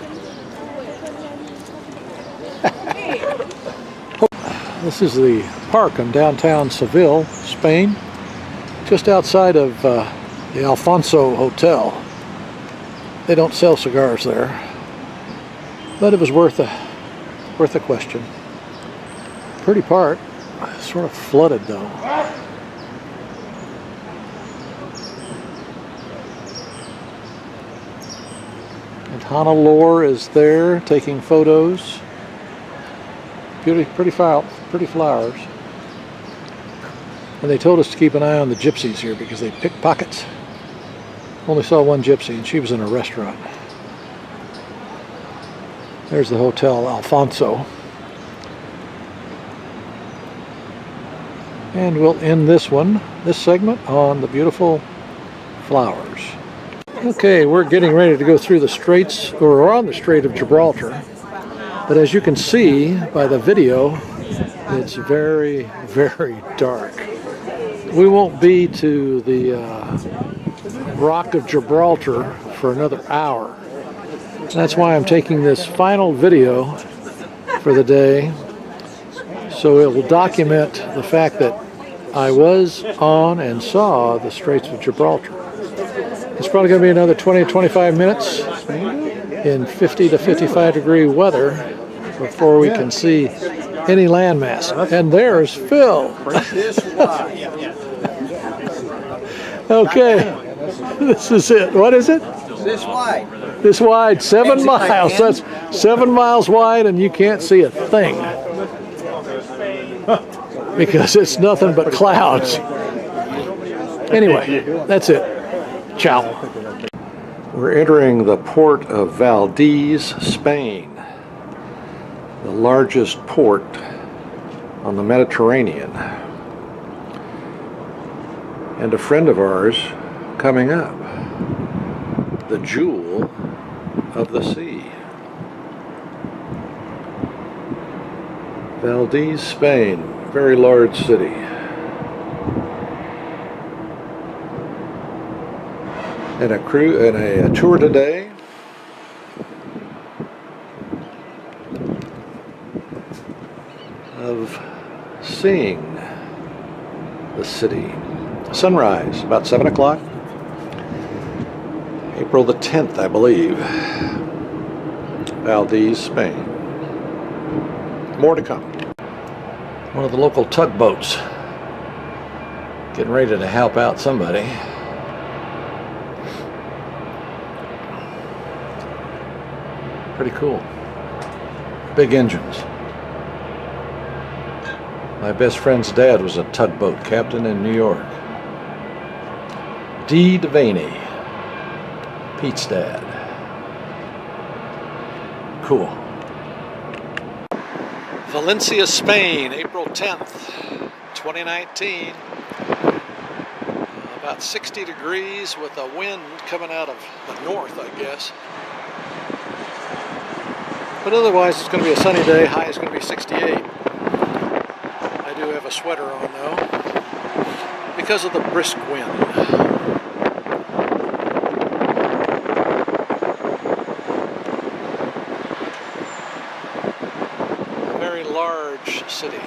This is the park in downtown Seville, Spain, just outside of the Alfonso Hotel. They don't sell cigars there, but it was worth a question. Pretty park, sort of flooded though. And Hannah is there taking photos. Pretty flowers. And they told us to keep an eye on the gypsies here because they pick pockets. Only saw one gypsy and she was in a restaurant. There's the Hotel Alfonso. And we'll end this segment on the beautiful flowers. Okay, we're getting ready to go through the straits, or we're on the Strait of Gibraltar. But as you can see by the video, it's very, very dark. We won't be to the Rock of Gibraltar for another hour. That's why I'm taking this final video for the day, so it will document the fact that I was on and saw the Straits of Gibraltar. It's probably going to be another 20 to 25 minutes in 50 to 55 degree weather before we can see any landmass. And there's Phil. Okay, this is it. What is it? This wide. This wide, 7 miles. That's 7 miles wide, and you can't see a thing because it's nothing but clouds. Anyway, that's it. Ciao. We're entering the port of Valdez, Spain, the largest port on the Mediterranean. And a friend of ours coming up, the jewel of the sea. Valdez, Spain, very large city. And a tour today of seeing the city. Sunrise, about 7 o'clock. April the 10th, I believe. Valdez, Spain. More to come. One of the local tugboats getting ready to help out somebody. Pretty cool. Big engines. My best friend's dad was a tugboat captain in New York. D. Devaney, Pete's dad. Cool. Valencia, Spain, April 10th, 2019. About 60 degrees with a wind coming out of the north, I guess. But otherwise, it's going to be a sunny day. High is going to be 68. I do have a sweater on though, because of the brisk wind. Large city.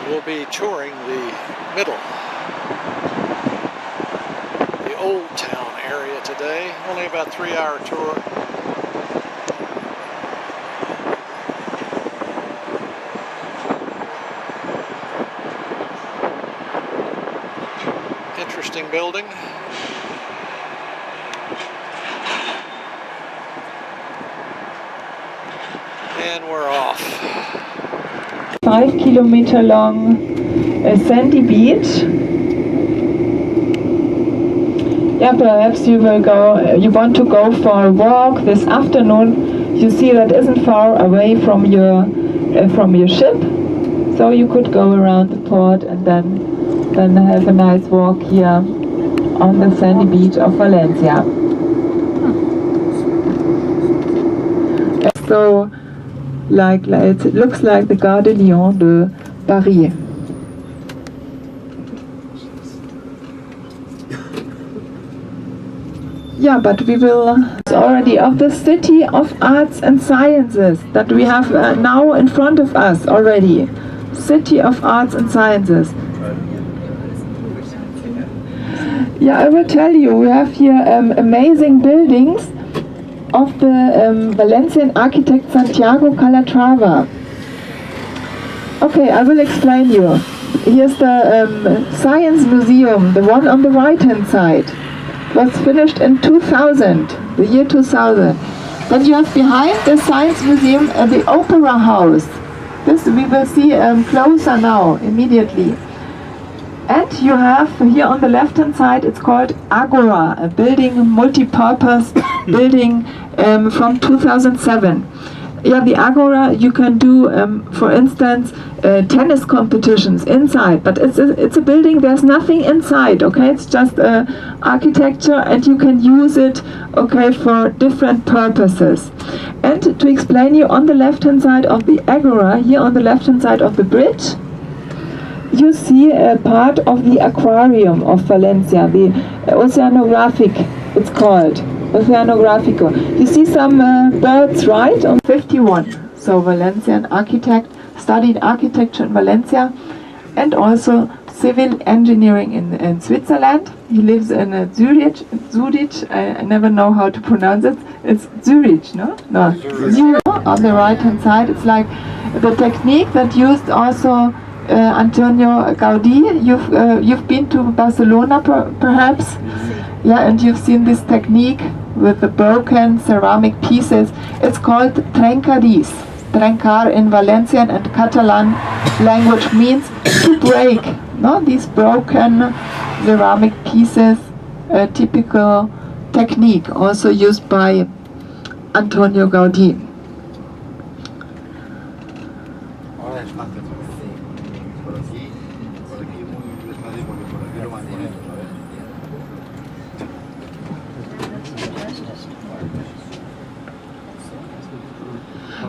We'll be touring the middle, the old town area today. Only about a 3-hour tour. Interesting building. And we're off. 5-kilometer long sandy beach. Yeah, perhaps you will go. You want to go for a walk this afternoon. You see that isn't far away from your ship, so you could go around the port and then have a nice walk here on the sandy beach of Valencia. So. Like it looks like the Gare de Lyon de Paris. Yeah, but we will already of the City of Arts and Sciences that we have now in front of us already. City of Arts and Sciences. Yeah, I will tell you, we have here amazing buildings of the Valencian architect Santiago Calatrava. Okay, I will explain you. Here's the Science Museum, the one on the right hand side. It was finished in 2000, the year 2000. Then you have behind the Science Museum the Opera House. This we will see closer now, immediately. And you have here on the left hand side, it's called Agora, a building, multi-purpose building from 2007. Yeah, the Agora, you can do, for instance, tennis competitions inside, but it's a building, there's nothing inside, okay? It's just architecture, and you can use it, okay, for different purposes. And to explain you, on the left hand side of the Agora, here on the left hand side of the bridge, you see a part of the aquarium of Valencia, the oceanographic, it's called, oceanográfico. You see some birds, right? On 51. So Valencian architect, studied architecture in Valencia and also civil engineering in Switzerland. He lives in Zurich, I never know how to pronounce it. It's Zurich, no? No, Zurich. On the right hand side, it's like the technique that used also Antonio Gaudí. You've been to Barcelona perhaps, yeah, and you've seen this technique with the broken ceramic pieces. It's called trencadís. Trencar in Valencian and Catalan language means to break. No, these broken ceramic pieces, a typical technique also used by Antonio Gaudí.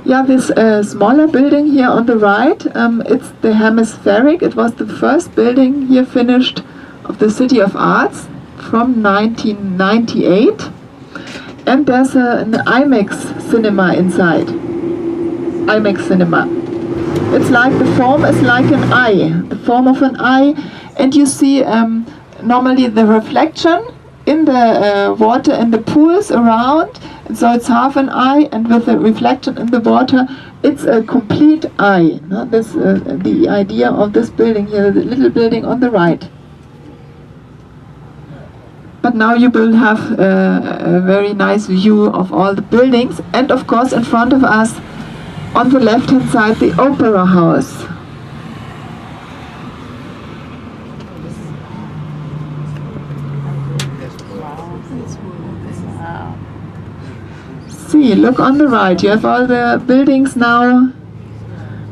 Yeah, this smaller building here on the right, it's the Hemispheric. It was the first building here finished of the City of Arts from 1998. And there's an IMAX cinema inside. IMAX cinema. It's like, the form is like an eye, the form of an eye. And you see normally the reflection in the water in the pools around. So it's half an eye, and with the reflection in the water, it's a complete eye. No? This the idea of this building here, the little building on the right. But now you will have a very nice view of all the buildings, and of course in front of us, on the left hand side, the Opera House. See, look on the right, you have all the buildings now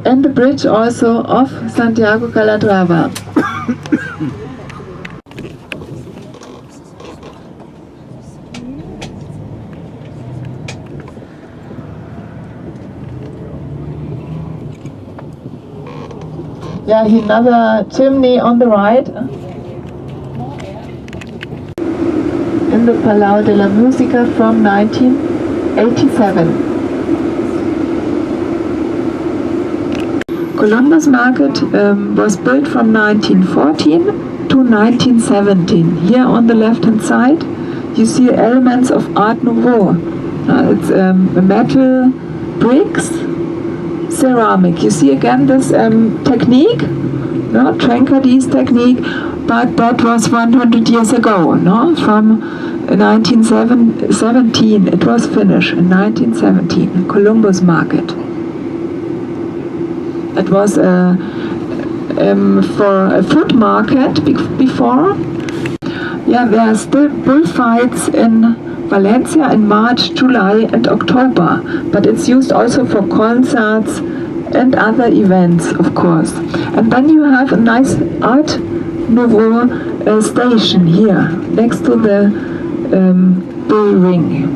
and the bridge also of Santiago Calatrava. Yeah, another chimney on the right. In the Palau de la Música from 1987. Columbus Market was built from 1914 to 1917. Here on the left hand side you see elements of Art Nouveau. It's metal bricks, ceramic. You see again this technique, no? Trencadis technique, but that was 100 years ago, no? From 1917 it was finished, in 1917, Columbus Market. It was for a food market before. Yeah, there are still bullfights in Valencia in March, July and October, but it's used also for concerts and other events, of course. And then you have a nice Art Nouveau station here, next to the bull ring.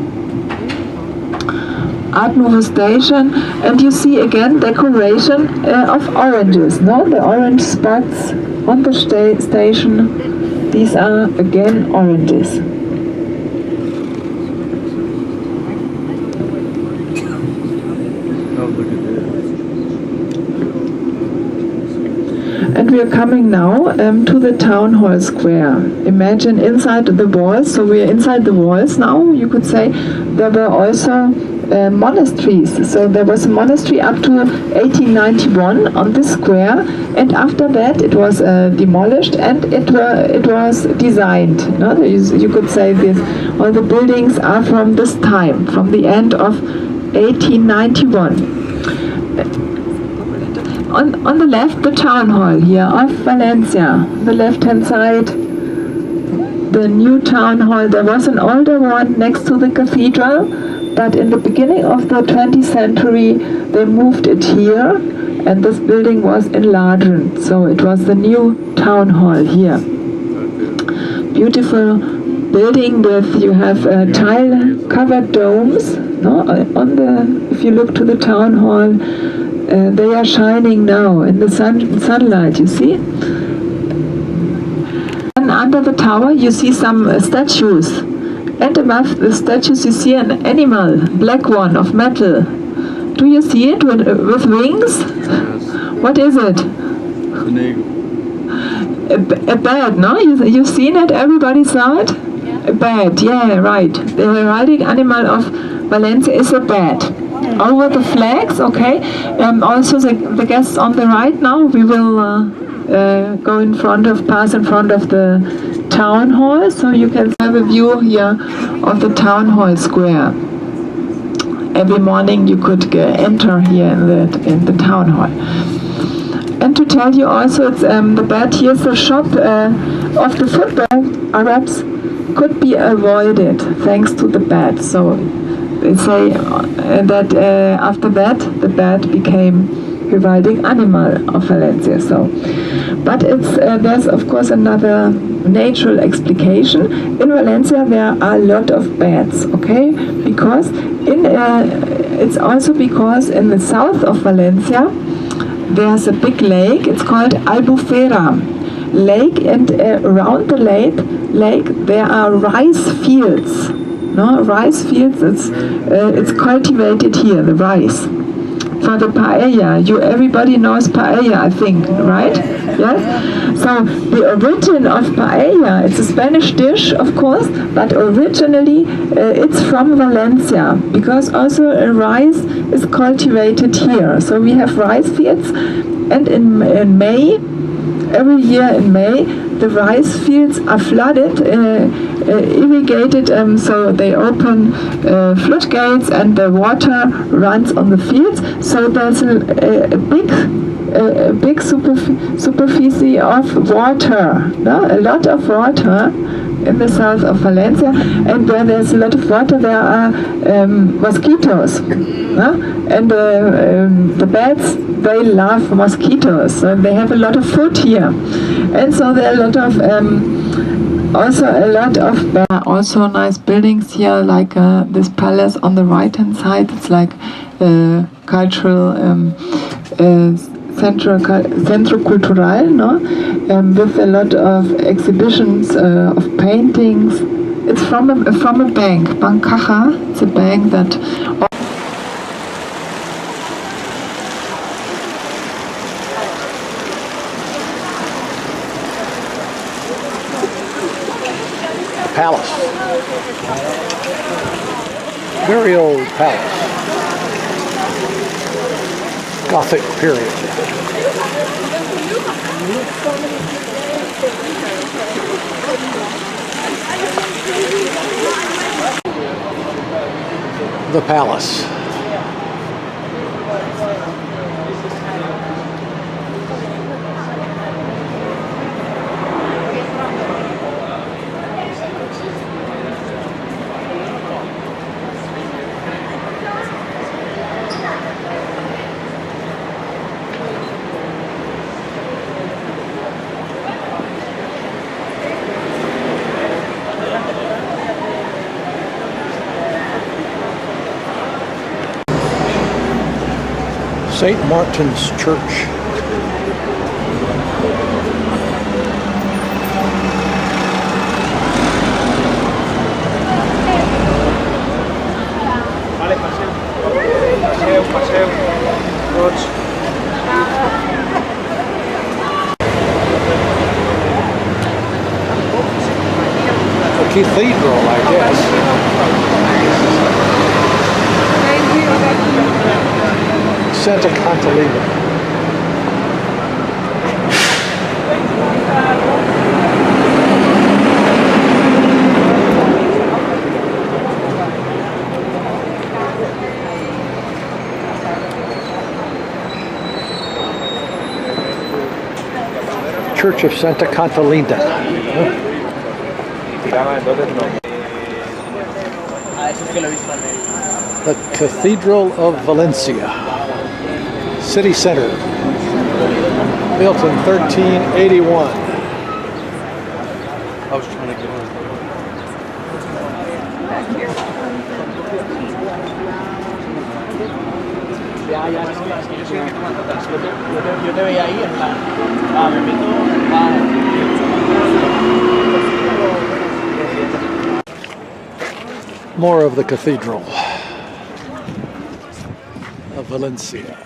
Art Nouveau station, and you see again decoration of oranges, no? The orange spots on the station, these are again oranges. And we are coming now to the town hall square. Imagine inside the walls, so we are inside the walls now, you could say. There were also monasteries. So there was a monastery up to 1891 on this square, and after that it was demolished and it was designed. No? You could say this. All the buildings are from this time, from the end of 1891. On the left, the town hall here of Valencia. On the left-hand side, the new town hall. There was an older one next to the cathedral, but in the beginning of the 20th century, they moved it here, and this building was enlarged. So it was the new town hall here. Beautiful building with, you have tile-covered domes. No? If you look to the town hall, they are shining now in the sunlight, you see? And under the tower you see some statues. And above the statues you see an animal, black one of metal. Do you see it with wings? What is it? An eagle. A bat, no? You've seen it? Everybody saw it? A bat, yeah, right. The heraldic animal of Valencia is a bat. Over the flags, okay. Also the guests on the right now, we will pass in front of the town hall, so you can have a view here of the town hall square. Every morning you could enter here in the town hall. And to tell you also, it's the bed here is the shop of the football Arabs could be avoided thanks to the bed. So they say that after that the bat became heraldic animal of Valencia. So, but there's of course another natural explication. In Valencia there are a lot of bats, okay? Because it's also because in the south of Valencia there's a big lake. It's called Albufera Lake, and around the lake there are rice fields. No, rice fields, it's cultivated here, the rice. For the paella, everybody knows paella, I think, right? Yes? So the origin of paella, it's a Spanish dish, of course, but originally it's from Valencia, because also rice is cultivated here. So we have rice fields, and in May, every year in May, the rice fields are flooded, irrigated, so they open floodgates and the water runs on the fields. So there's a big superficie of water, no? A lot of water in the south of Valencia, and where there's a lot of water, there are mosquitoes. And the bats, they love mosquitoes, so they have a lot of food here. And so there are a lot of also nice buildings here, like this palace on the right hand side. It's like cultural Centro Cultural, no? With a lot of exhibitions of paintings. It's from a bank, Bancaja. It's a bank that. Palace. Very old palace. Gothic period. The palace. St. Martin's Church. Vale, paseo. Paseo, paseo. Roads. A cathedral, I guess. Santa Catalina. Church of Santa Catalina. The Cathedral of Valencia. City center. Built in 1381. I was trying to get on. Yo te veía ahí en la... me meto... More of the Cathedral of Valencia.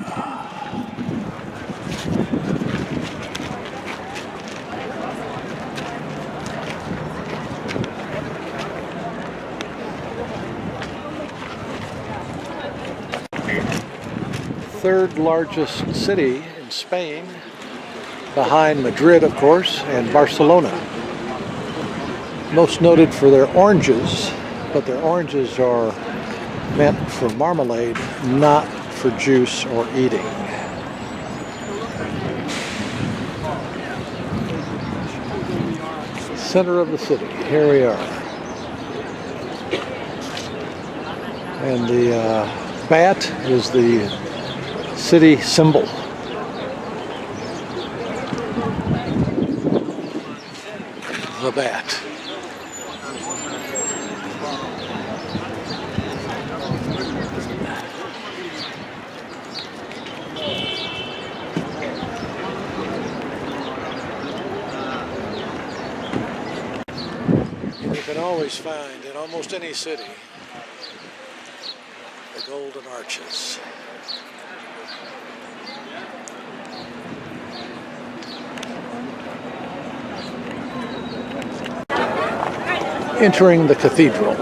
Third largest city in Spain, behind Madrid, of course, and Barcelona. Most noted for their oranges, but their oranges are meant for marmalade, not for juice or eating. Center of the city, here we are. And the bat is the city symbol. The bat. You can always find in almost any city the golden arches. Entering the cathedral.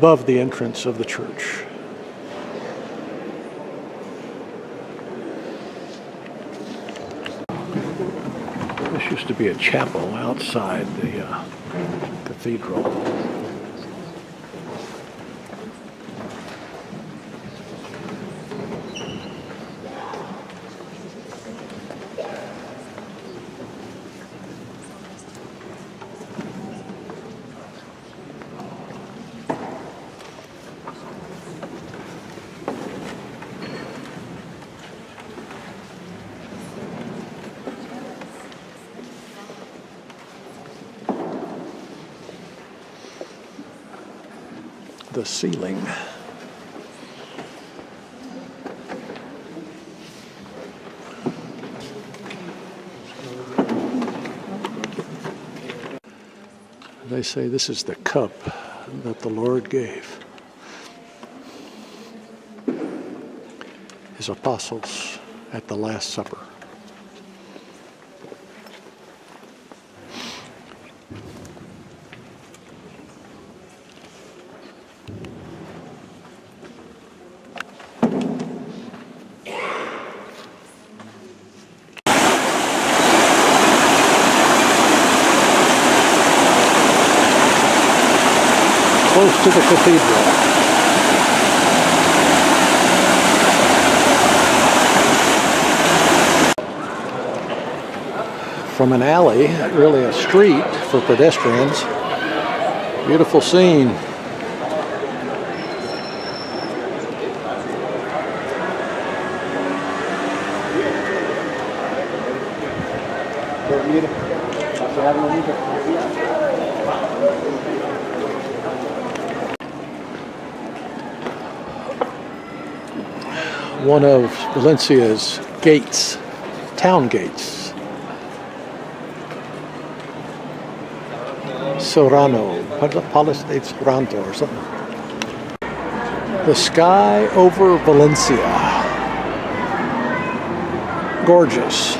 above the entrance of the church. This used to be a chapel outside the cathedral. The ceiling. They say this is the cup that the Lord gave his apostles at the Last Supper. Close to the cathedral. from an alley, really a street for pedestrians. Beautiful scene. One of Valencia's gates, town gates. Serrano, Palace de Serrano or something. The sky over Valencia. Gorgeous.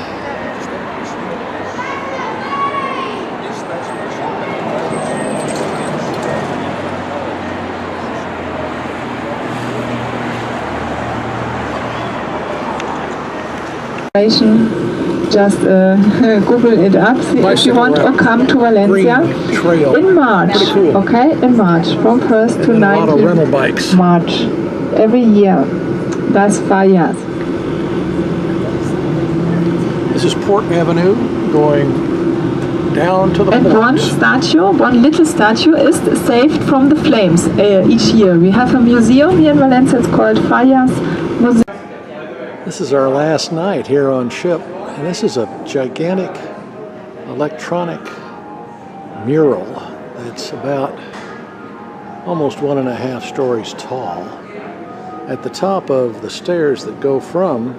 Just Google it up, see if you want, or come to Valencia Trail. in March. Cool. Okay, in March, from 1st to And a lot of rental 19th bikes. March, every year. Las Fallas. This is Port Avenue going down to the And one little statue is saved from the flames each year. We have a museum here in Valencia, it's called Fallas Museum. This is our last night here on ship, and this is a gigantic electronic mural that's about almost 1.5 stories tall at the top of the stairs that go from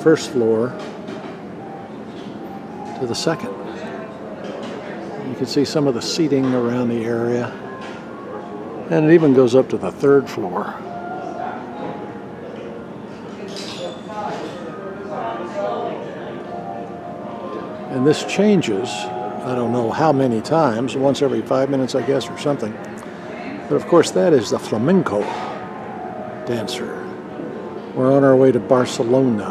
first floor to the second. You can see some of the seating around the area, and it even goes up to the 3rd floor. And this changes, I don't know how many times, once every 5 minutes, I guess, or something. But of course, that is the flamenco dancer. We're on our way to Barcelona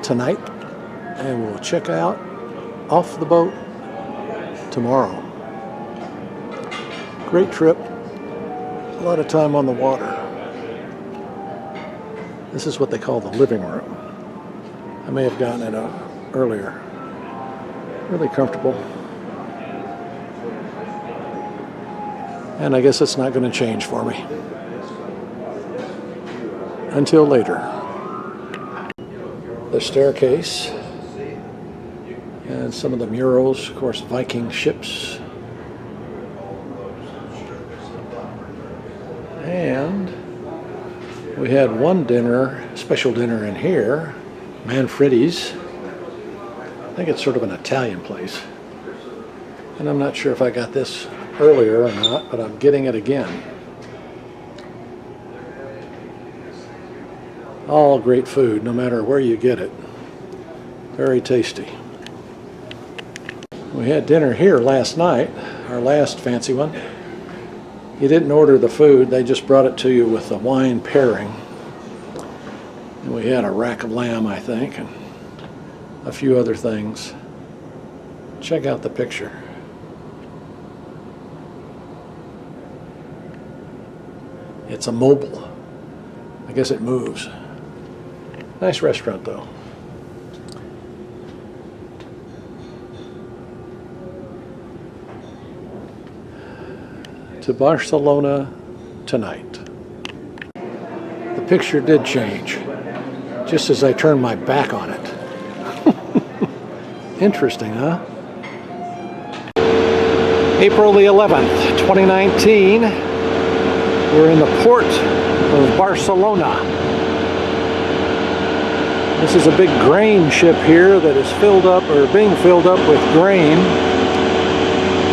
tonight, and we'll check out off the boat tomorrow. Great trip, a lot of time on the water. This is what they call the living room. I may have gotten it earlier. Really comfortable. And I guess it's not going to change for me until later. The staircase and some of the murals, of course, Viking ships. And we had one dinner, special dinner in here, Manfredi's. I think it's sort of an Italian place. And I'm not sure if I got this earlier or not, but I'm getting it again. All great food, no matter where you get it. Very tasty. We had dinner here last night, our last fancy one. You didn't order the food, they just brought it to you with the wine pairing. And we had a rack of lamb, I think, and a few other things. Check out the picture. It's a mobile. I guess it moves. Nice restaurant though. To Barcelona tonight. The picture did change, just as I turned my back on it. Interesting, huh? April the 11th, 2019. We're in the port of Barcelona. This is a big grain ship here that is filled up, or being filled up with grain.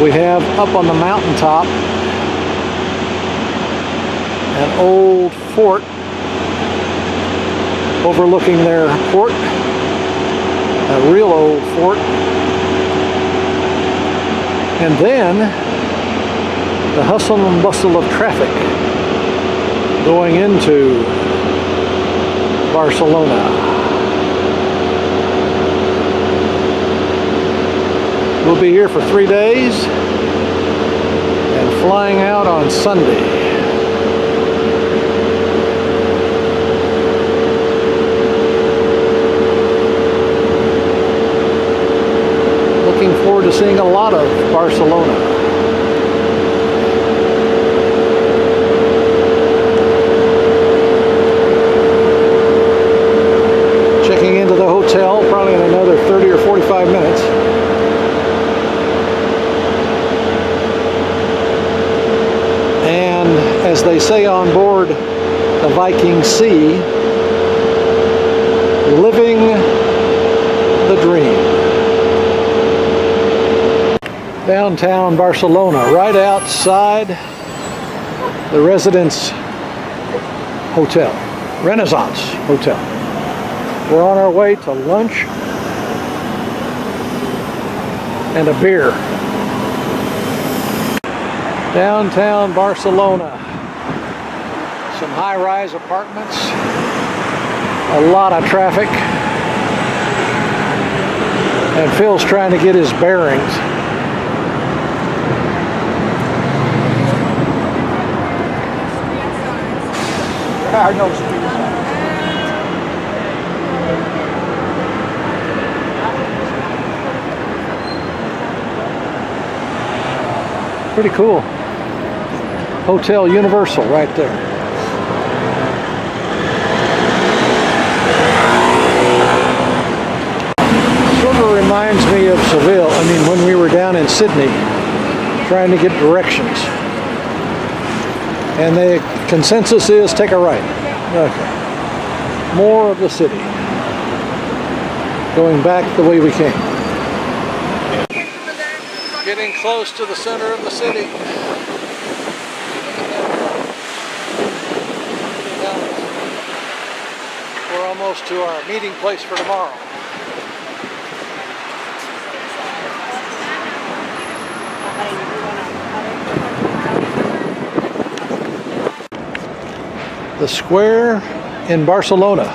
We have up on the mountaintop an old fort overlooking their port. A real old fort. And then the hustle and bustle of traffic going into Barcelona. We'll be here for 3 days and flying out on Sunday. as they say on board the Viking Sea, living the dream. Downtown Barcelona, right outside the Residence Hotel, Renaissance Hotel. We're on our way to lunch and a beer. Downtown Barcelona, some high-rise apartments, a lot of traffic, and Phil's trying to get his bearings. I know street Pretty cool. Hotel Universal right there. Sort of reminds me of Seville. I mean, when we were down in Sydney trying to get directions. And the consensus is take a right. Okay. More of the city. Going back the way we came. Getting close to the center of the city. We're almost to our meeting place for tomorrow. The square in Barcelona.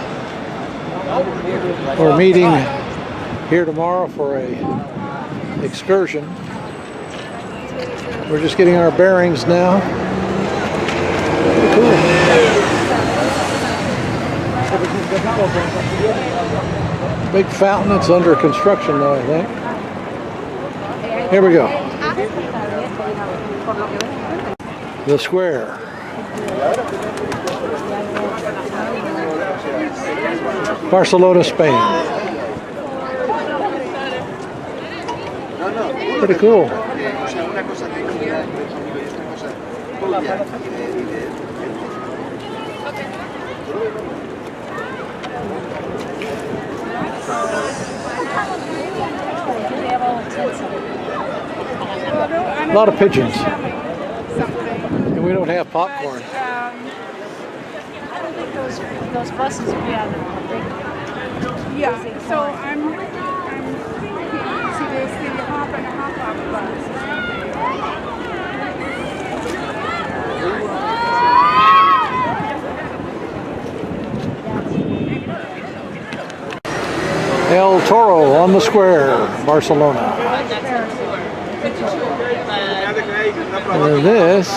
We're meeting here tomorrow for a excursion. We're just getting our bearings now. Cool. Big fountain. It's under construction now, I think. Here we go. The square. Barcelona, Spain. Pretty cool. A lot of pigeons. And we don't have popcorn. I don't think those buses will be on the Yeah, so I'm thinking, see, there's the hop and a hop-off bus. El Toro on the square, Barcelona. And this,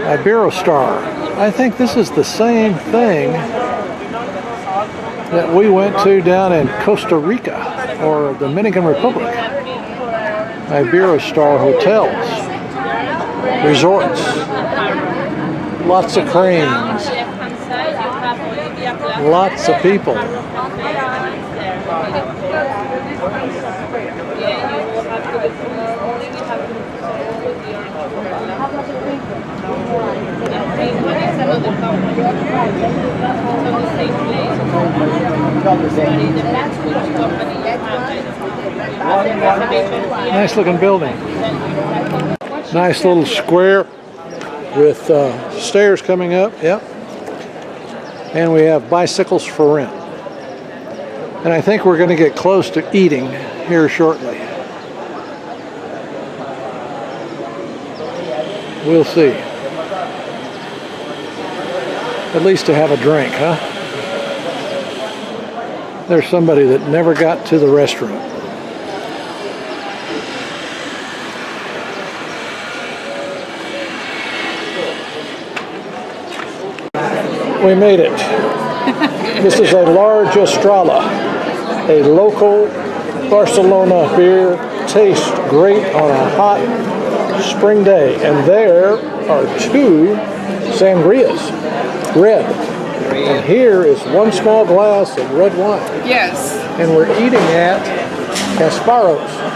Iberostar. I think this is the same thing that we went to down in Costa Rica or Dominican Republic. Iberostar hotels, resorts, lots of cranes, lots of people. Nice looking building. Nice little square with stairs coming up. Yep. And we have bicycles for rent. And I think we're going to get close to eating here shortly. We'll see. At least to have a drink, huh? There's somebody that never got to the restaurant. We made it. This is a large Estrella, a local Barcelona beer. Tastes great on a hot spring day. And there are two sangrias, red. And here is one small glass of red wine. Yes. And we're eating at Kasparov's.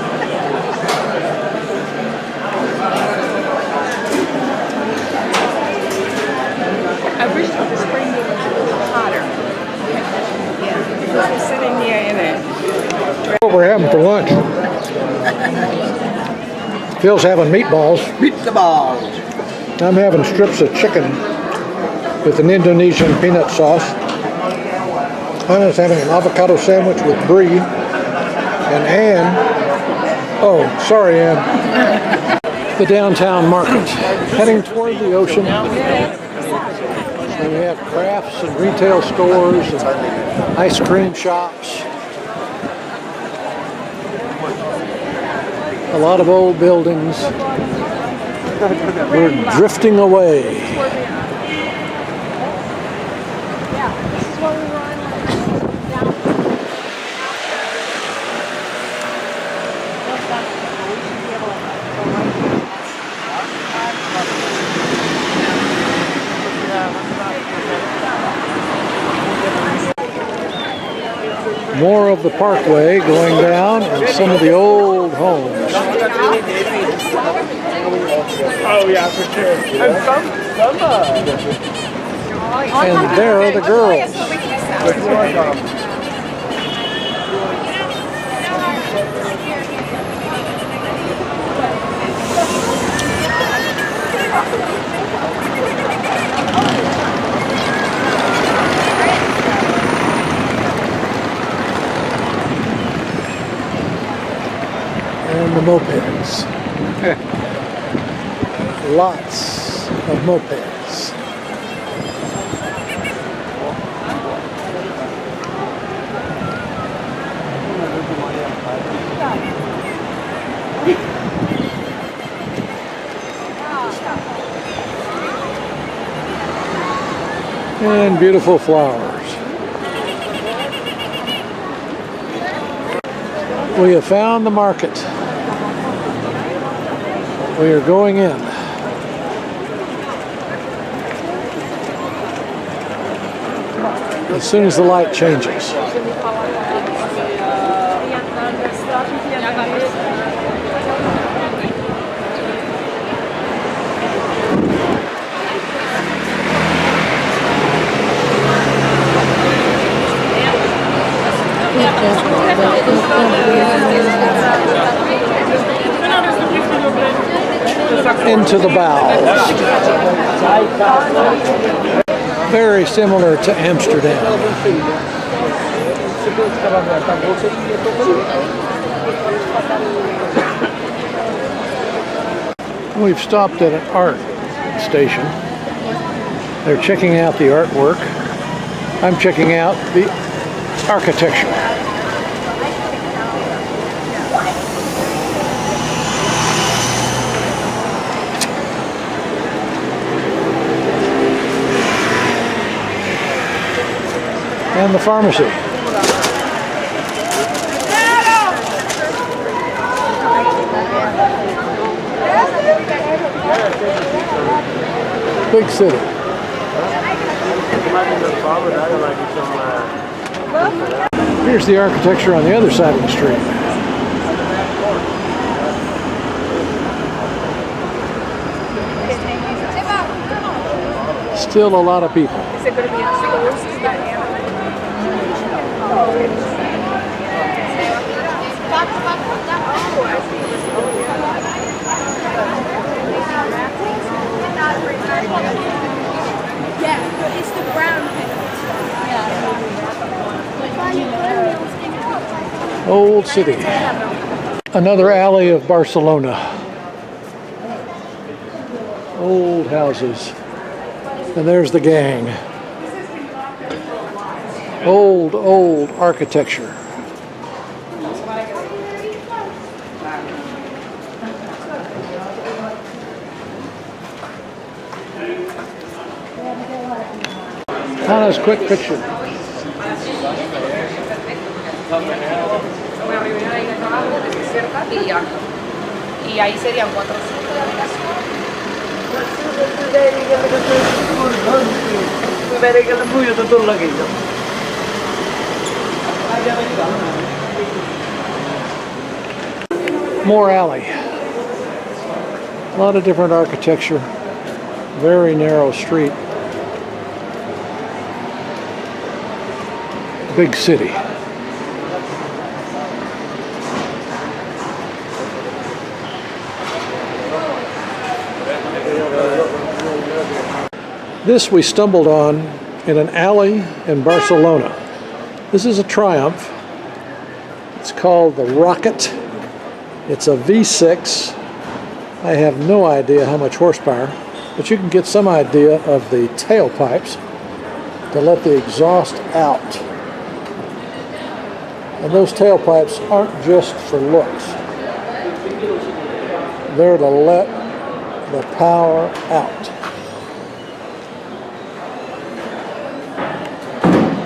Phil's having meatballs. Beat the balls. I'm having strips of chicken with an Indonesian peanut sauce. Anna's having an avocado sandwich with brie. And Ann, oh, sorry Ann, the downtown market, heading toward the ocean. And we have crafts and retail stores and ice cream shops. A lot of old buildings. We're drifting away. More of the parkway going down and some of the old homes. Oh yeah, for sure. And there are the girls. And the mopeds. Lots of mopeds. And beautiful flowers. We have found the market. We are going in. As soon as the light changes. Into the bows. Very similar to Amsterdam. We've stopped at an art station. They're checking out the artwork. I'm checking out the architecture. And the pharmacy. Big city. Here's the architecture on the other side of the street. Still a lot of people. Is it going to be exposed to that animal? Yeah, it's the brown pigment. Old city. Another alley of Barcelona. Old houses. And there's the gang. Old architecture. Hannah's quick picture. Y ahí serían 400 de habitación. More alley. A lot of different architecture. Very narrow street. Big city. This we stumbled on in an alley in Barcelona. This is a Triumph. It's called the Rocket. It's a V6. I have no idea how much horsepower, but you can get some idea of the tailpipes to let the exhaust out. And those tailpipes aren't just for looks. They're to let the power out.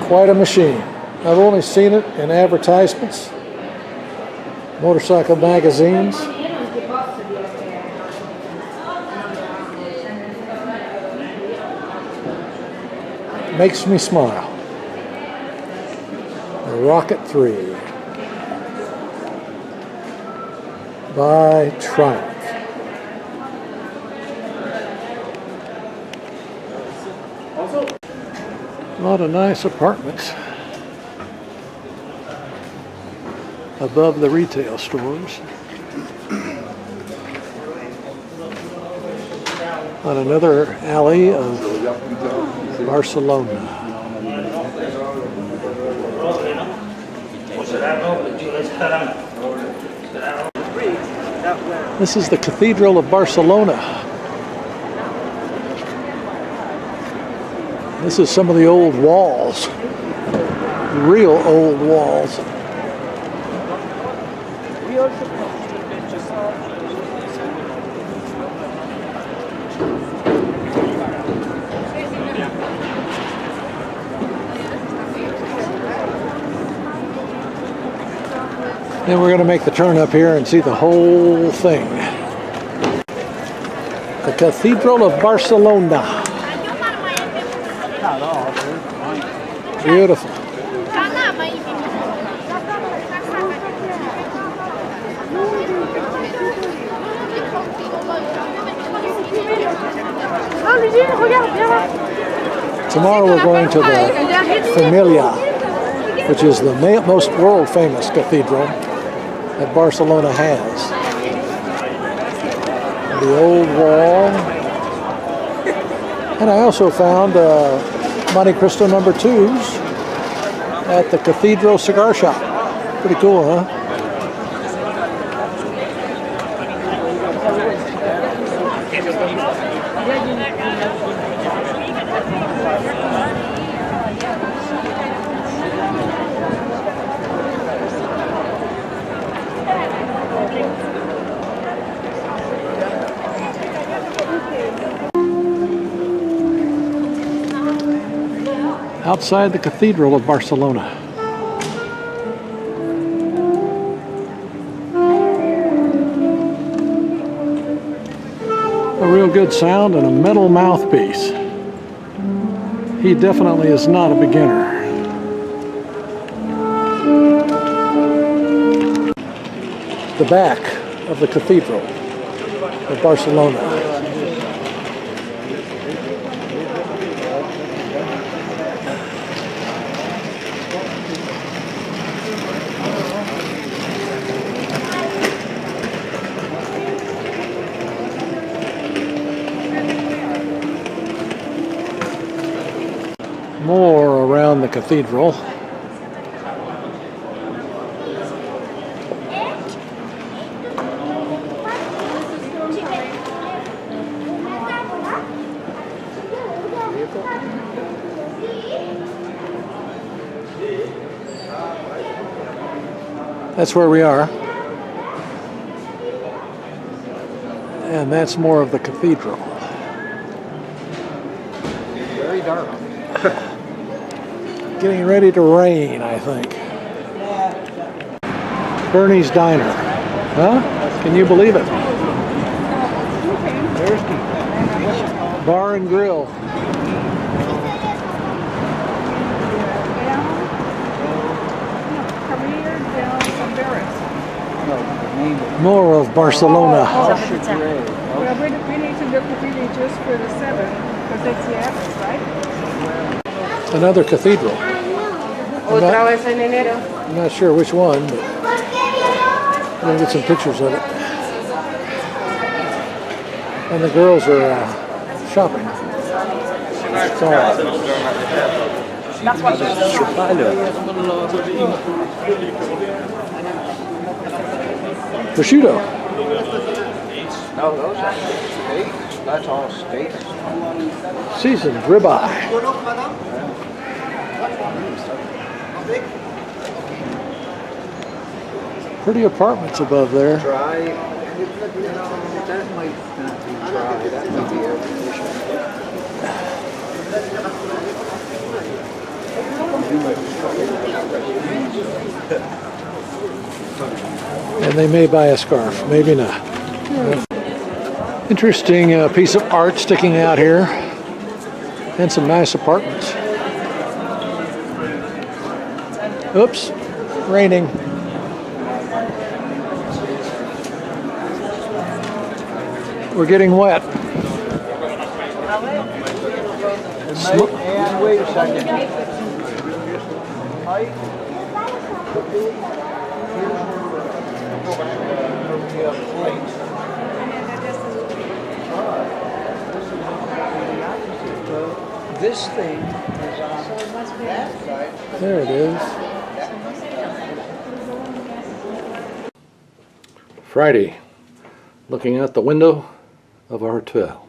Quite a machine. I've only seen it in advertisements, motorcycle magazines. Makes me smile. The Rocket 3 by Triumph. A lot of nice apartments above the retail stores. On another alley of Barcelona. This is the Cathedral of Barcelona. This is some of the old walls, real old walls. Then we're going to make the turn up here and see the whole thing. The Cathedral of Barcelona. Beautiful. Tomorrow we're going to the Familia, which is the most world famous cathedral that Barcelona has. The old wall. And I also found Monte Cristo number 2s at the Cathedral cigar shop. Pretty cool, huh? Outside the Cathedral of Barcelona. A real good sound and a metal mouthpiece. He definitely is not a beginner. The back of the Cathedral of Barcelona. More around the cathedral. That's where we are. And that's more of the cathedral. Very dark. Getting ready to rain, I think. Bernie's Diner. Huh? Can you believe it? Bar and Grill. More of Barcelona. Well, we need to look really just for the 7, because that's the average, right? Another cathedral. Otra vez en enero. I'm not sure which one, but we'll get some pictures of it. And the girls are shopping. That's what Prosciutto. No, those are steaks. That's all steaks. Seasoned ribeye. Pretty apartments above there. Dry. That might not be dry. That might be air conditioned. And they may buy a scarf, maybe not. Interesting piece of art sticking out here. And some nice apartments. Oops, raining. We're getting wet. And wait a second. This thing is on that side. There it is. Friday, looking out the window of our hotel.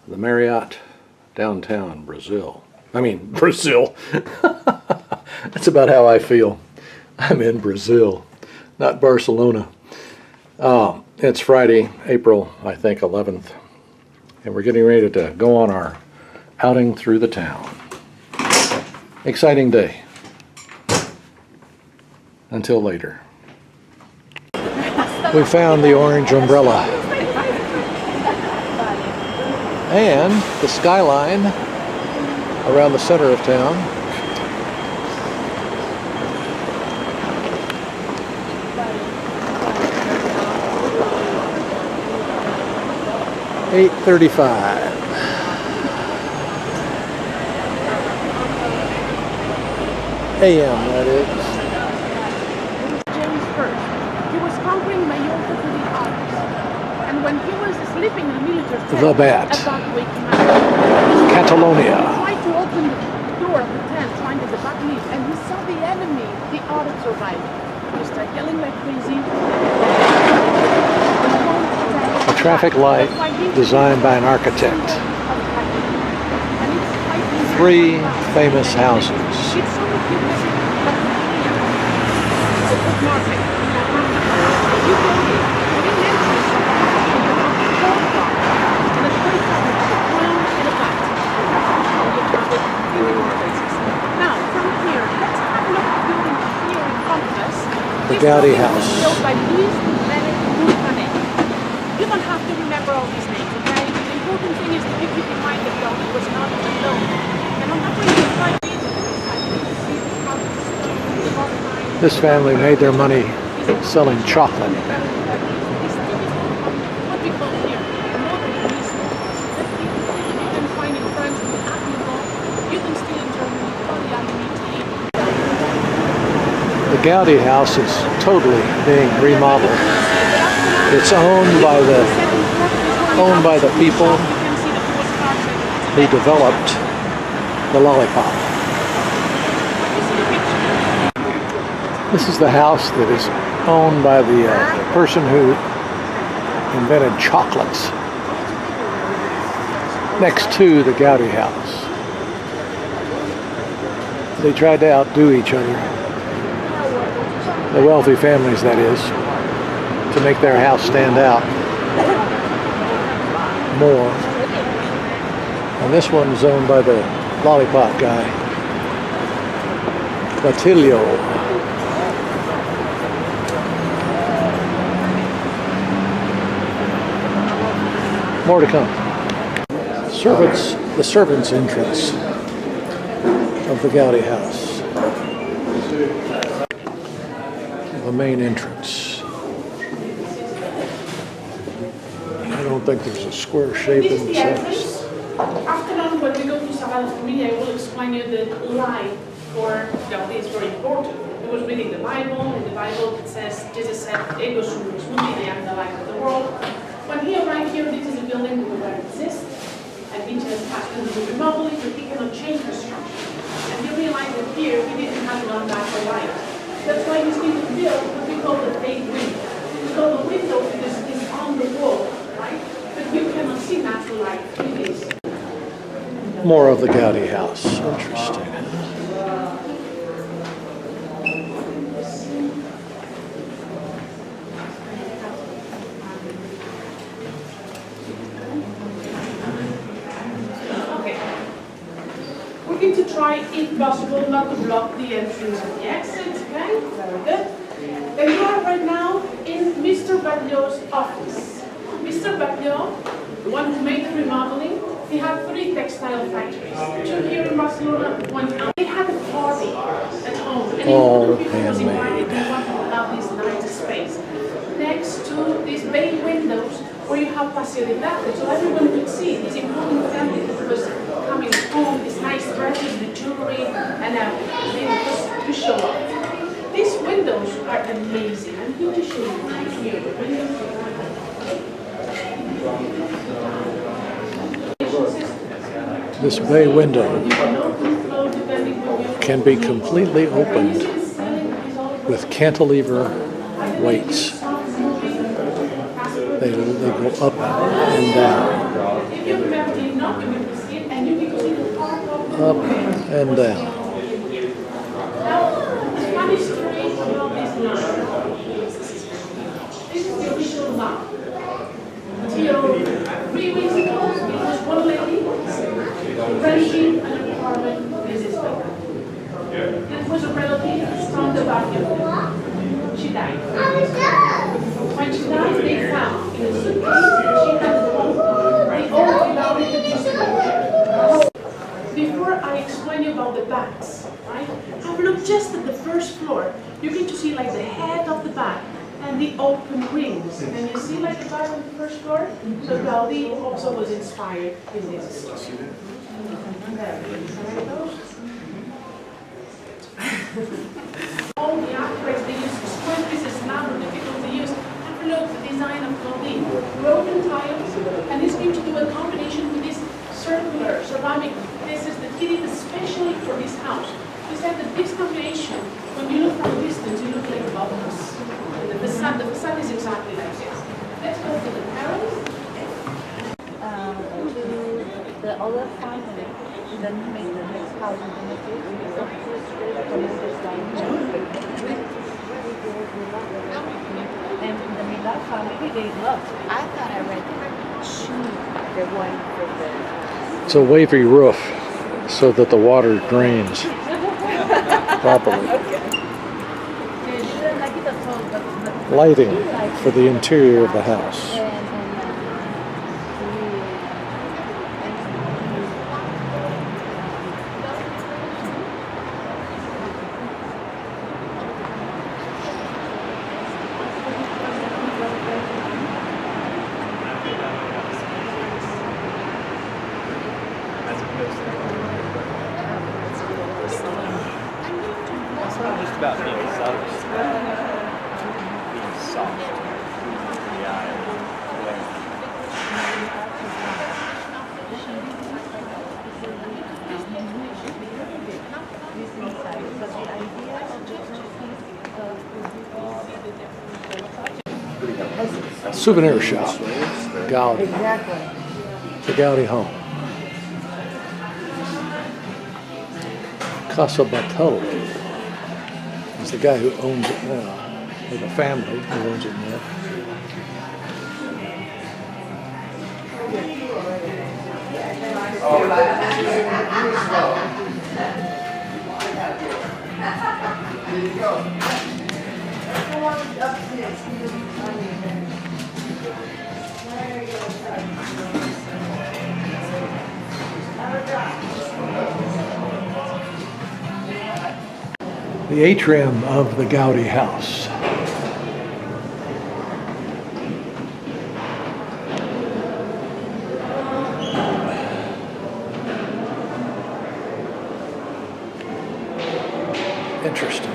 The Marriott, downtown Brazil. Brazil. That's about how I feel. I'm in Brazil, not Barcelona. It's Friday, April, I think, 11th. And we're getting ready to go on our outing through the town. Exciting day. Until later. We found the orange umbrella. And the skyline around the center of town. $8:35. AM, that is. James first. He was conquering Majorca to the Alps. And when he was sleeping in the military tent, The bat. a bat waked him up. Catalonia. He tried to open the door of the tent, trying to the back leave, and he saw the enemy, the Arabs survived. He started yelling like crazy. A traffic light designed by an architect. 3 famous houses. The Gaudi House. You don't have to remember all these names, okay? The important thing is that you keep in mind that Gaudi was not alone. And I'm not going to fight This family made their money selling chocolate. The Gaudi house is totally being remodeled. It's owned by the people who developed the lollipop. This is the house that is owned by the person who invented chocolates next to the Gaudi house. They tried to outdo each other. The wealthy families, that is, to make their house stand out more. And this one is owned by the lollipop guy, Batilio. More to come. The servants' entrance of the Gaudi house. The main entrance. I don't think there's a square shape in the sense. After on, when we go to Sagrada Familia, I will explain you the line for Gaudi is very important. He was reading the Bible, and the Bible it says, Jesus said, Ego sum lux mundi, I am the light of the world. When he arrived here, this is a building we will exist. and he just has to do the remodeling, but he cannot change the structure. And he realized that here he didn't have enough natural light. That's why he's going to build what we call the bay window. We call the window because it's on the wall, right? But you cannot see natural light through this. More of the Gaudi house. Interesting. Okay. We're going to try, if possible, not to block the entrance and the exits, okay? Very good. Then you are right now in Mr. Batlio's office. Mr. Batlio, the one who made the remodeling, he had 3 textile factories. 2 here in Barcelona, 1 out. They had a party at home. And All people was invited handmade. to want to have this nice space. Next to these bay windows where you have Paseo de Gracia, so everyone could see this important family that was coming home, these nice dresses, the jewelry, and just to show off. These windows are amazing. I'm going to show you right here the windows. This bay window can be completely opened with cantilever weights. They go up and down. Up and down. This is the official map. Until 3 weeks ago, it was one lady renting an apartment in this way. It was a relative from the barrio. She died. When she died, they found in a suitcase she had a home. They all allowed it to disappear. Before I explain you about the bats, right? Have a look just at the first floor. You're going to see like the head of the bat and the open wings. And you see like the bat on the first floor? So Gaudi also was inspired in this. All the architects, they use square pieces now, are difficult to use. Have a look at the design of Gaudi. Broken tiles, and he's going to do a combination with this circular ceramic. This is the kitty especially for this house. He said that this combination, when you look from a distance, you look like bubbles. And the facade is exactly like this. Let's go to the terrace. To the other family that made the next house in the future. And the Millar family, they loved. I thought I read the one for the. It's a wavy roof so that the water drains properly. Lighting for the interior of the house. It's not just about being soft. It's about being soft. Yeah. Souvenir shop. Gaudi. The Gaudi home. Casa Bartolo is the guy who owns it now, or the family who owns it now. The atrium of the Gaudi house. Interesting.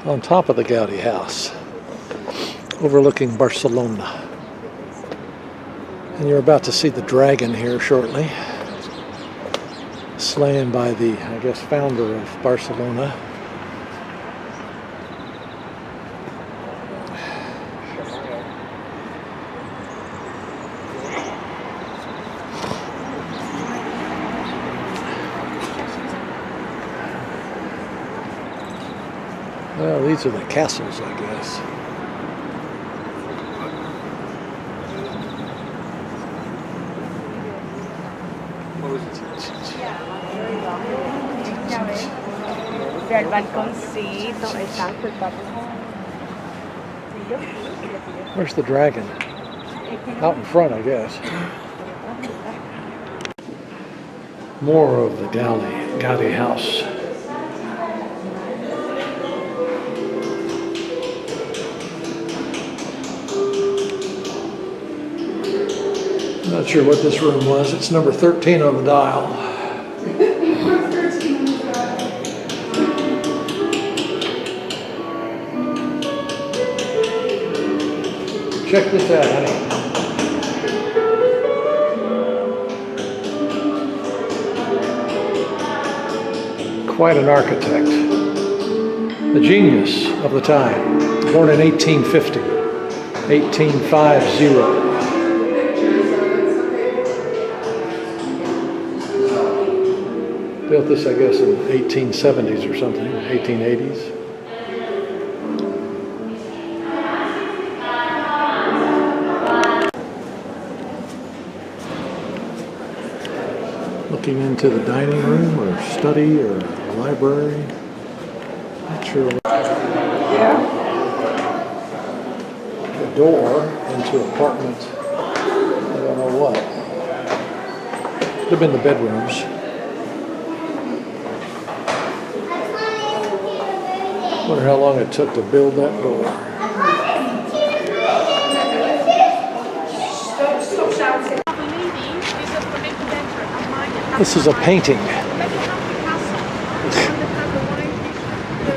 On top of the Gaudi house, overlooking Barcelona. And you're about to see the dragon here shortly. Slain by the, I guess, founder of Barcelona. Well, these are the castles, I guess. El balconcito, exacto, el balcón. Where's the dragon? Out in front, I guess. More of the Gaudi house. Not sure what this room was. It's number 13 on the dial. Check this out, honey. Quite an architect. A genius of the time. Born in 1850. 1850. Built this, I guess, in 1870s or something, 1880s. Looking into the dining room or study or library. Not sure. The door into apartment. I don't know what. Could have been the bedrooms. Wonder how long it took to build that door. This is a painting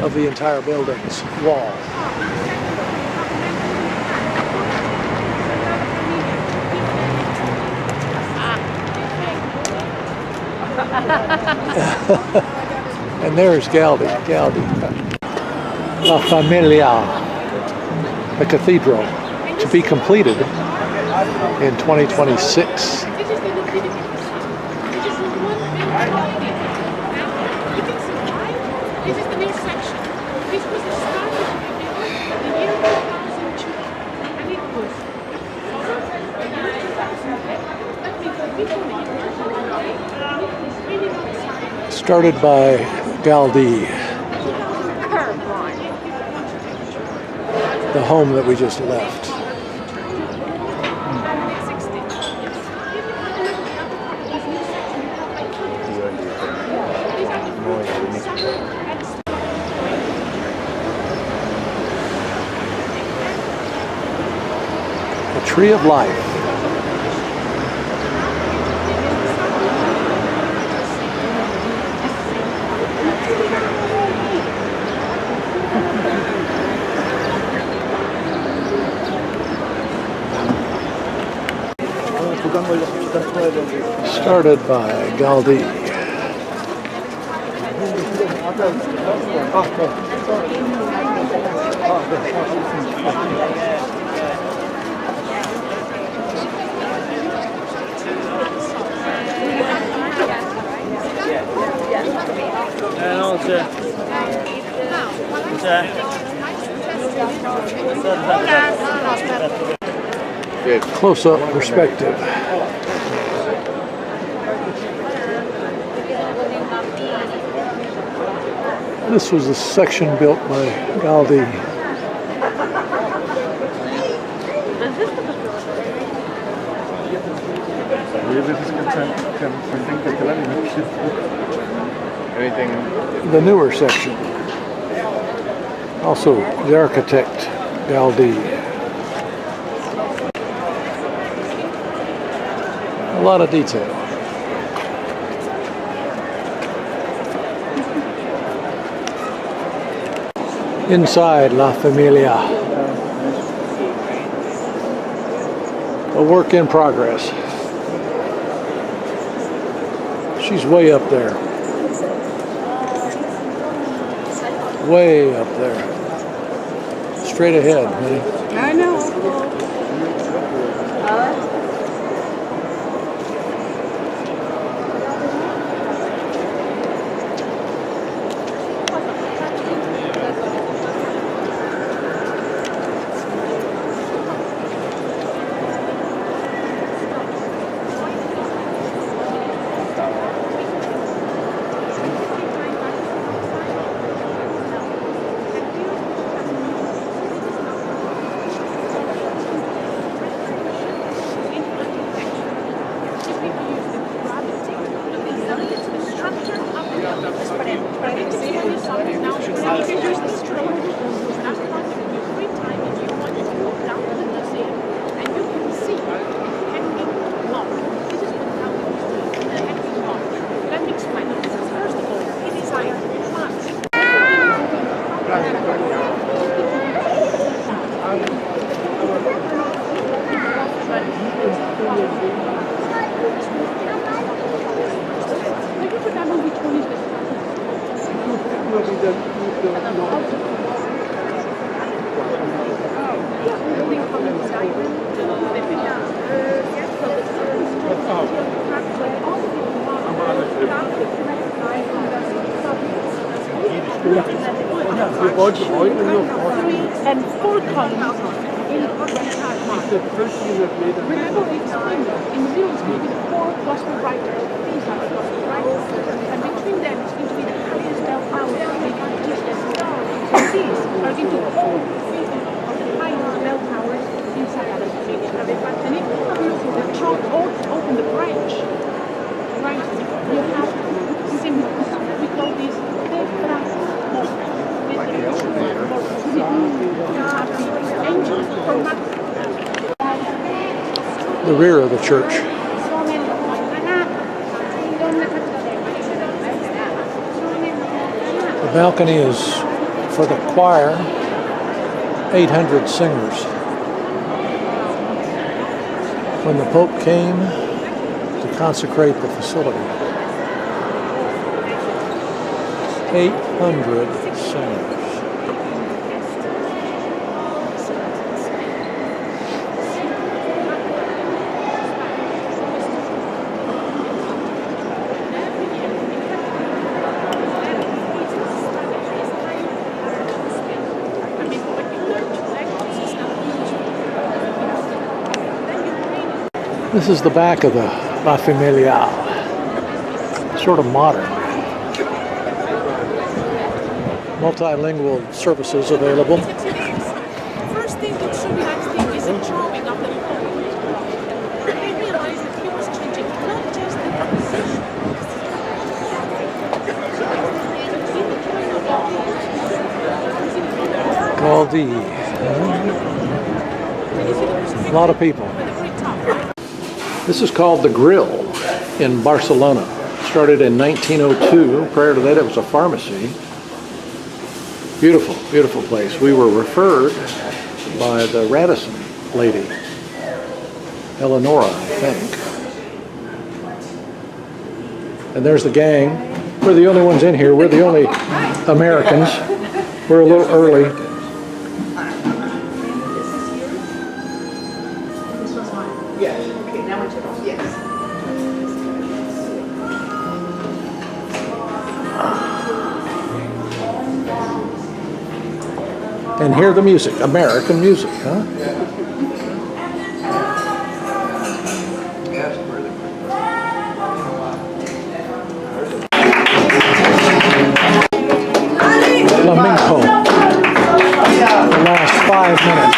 of the entire building's wall. And there's Gaudi. La Familia, the cathedral, to be completed in 2026. Started by Gaudi, the home that we just left. The Tree of Life. Started by Gaudi. Close-up perspective. This was a section built by Gaudi. The newer section. Also, the architect Gaudi. A lot of detail. Inside La Familia. A work in progress. She's way up there. Way up there. Straight ahead, honey. I know. And 4 columns in remember we explained in the middle school the 4 gospel writers. These are the gospel writers. And between them it's going to be the highest bell hours we can teach them. So these are going to hold the faith of the highest bell towers inside of the community. And if you have a look at the chart or open the branch, right, you have we call these the rear of the church. The balcony is for the choir, 800 singers. When the Pope came to consecrate the facility, 800 singers. This is the back of the La Familia. Sort of modern. Multilingual services available. First thing that should be nice thing is the drawing of the poem. They realized that he was changing not just the composition. Gaudi. A lot of people. This is called The Grill in Barcelona. Started in 1902. Prior to that, it was a pharmacy. Beautiful, beautiful place. We were referred by the Radisson lady, Eleonora, I think. And there's the gang. We're the only ones in here. We're the only Americans. We're a little early. And hear the music, American music, huh? Flamenco. The last 5 minutes.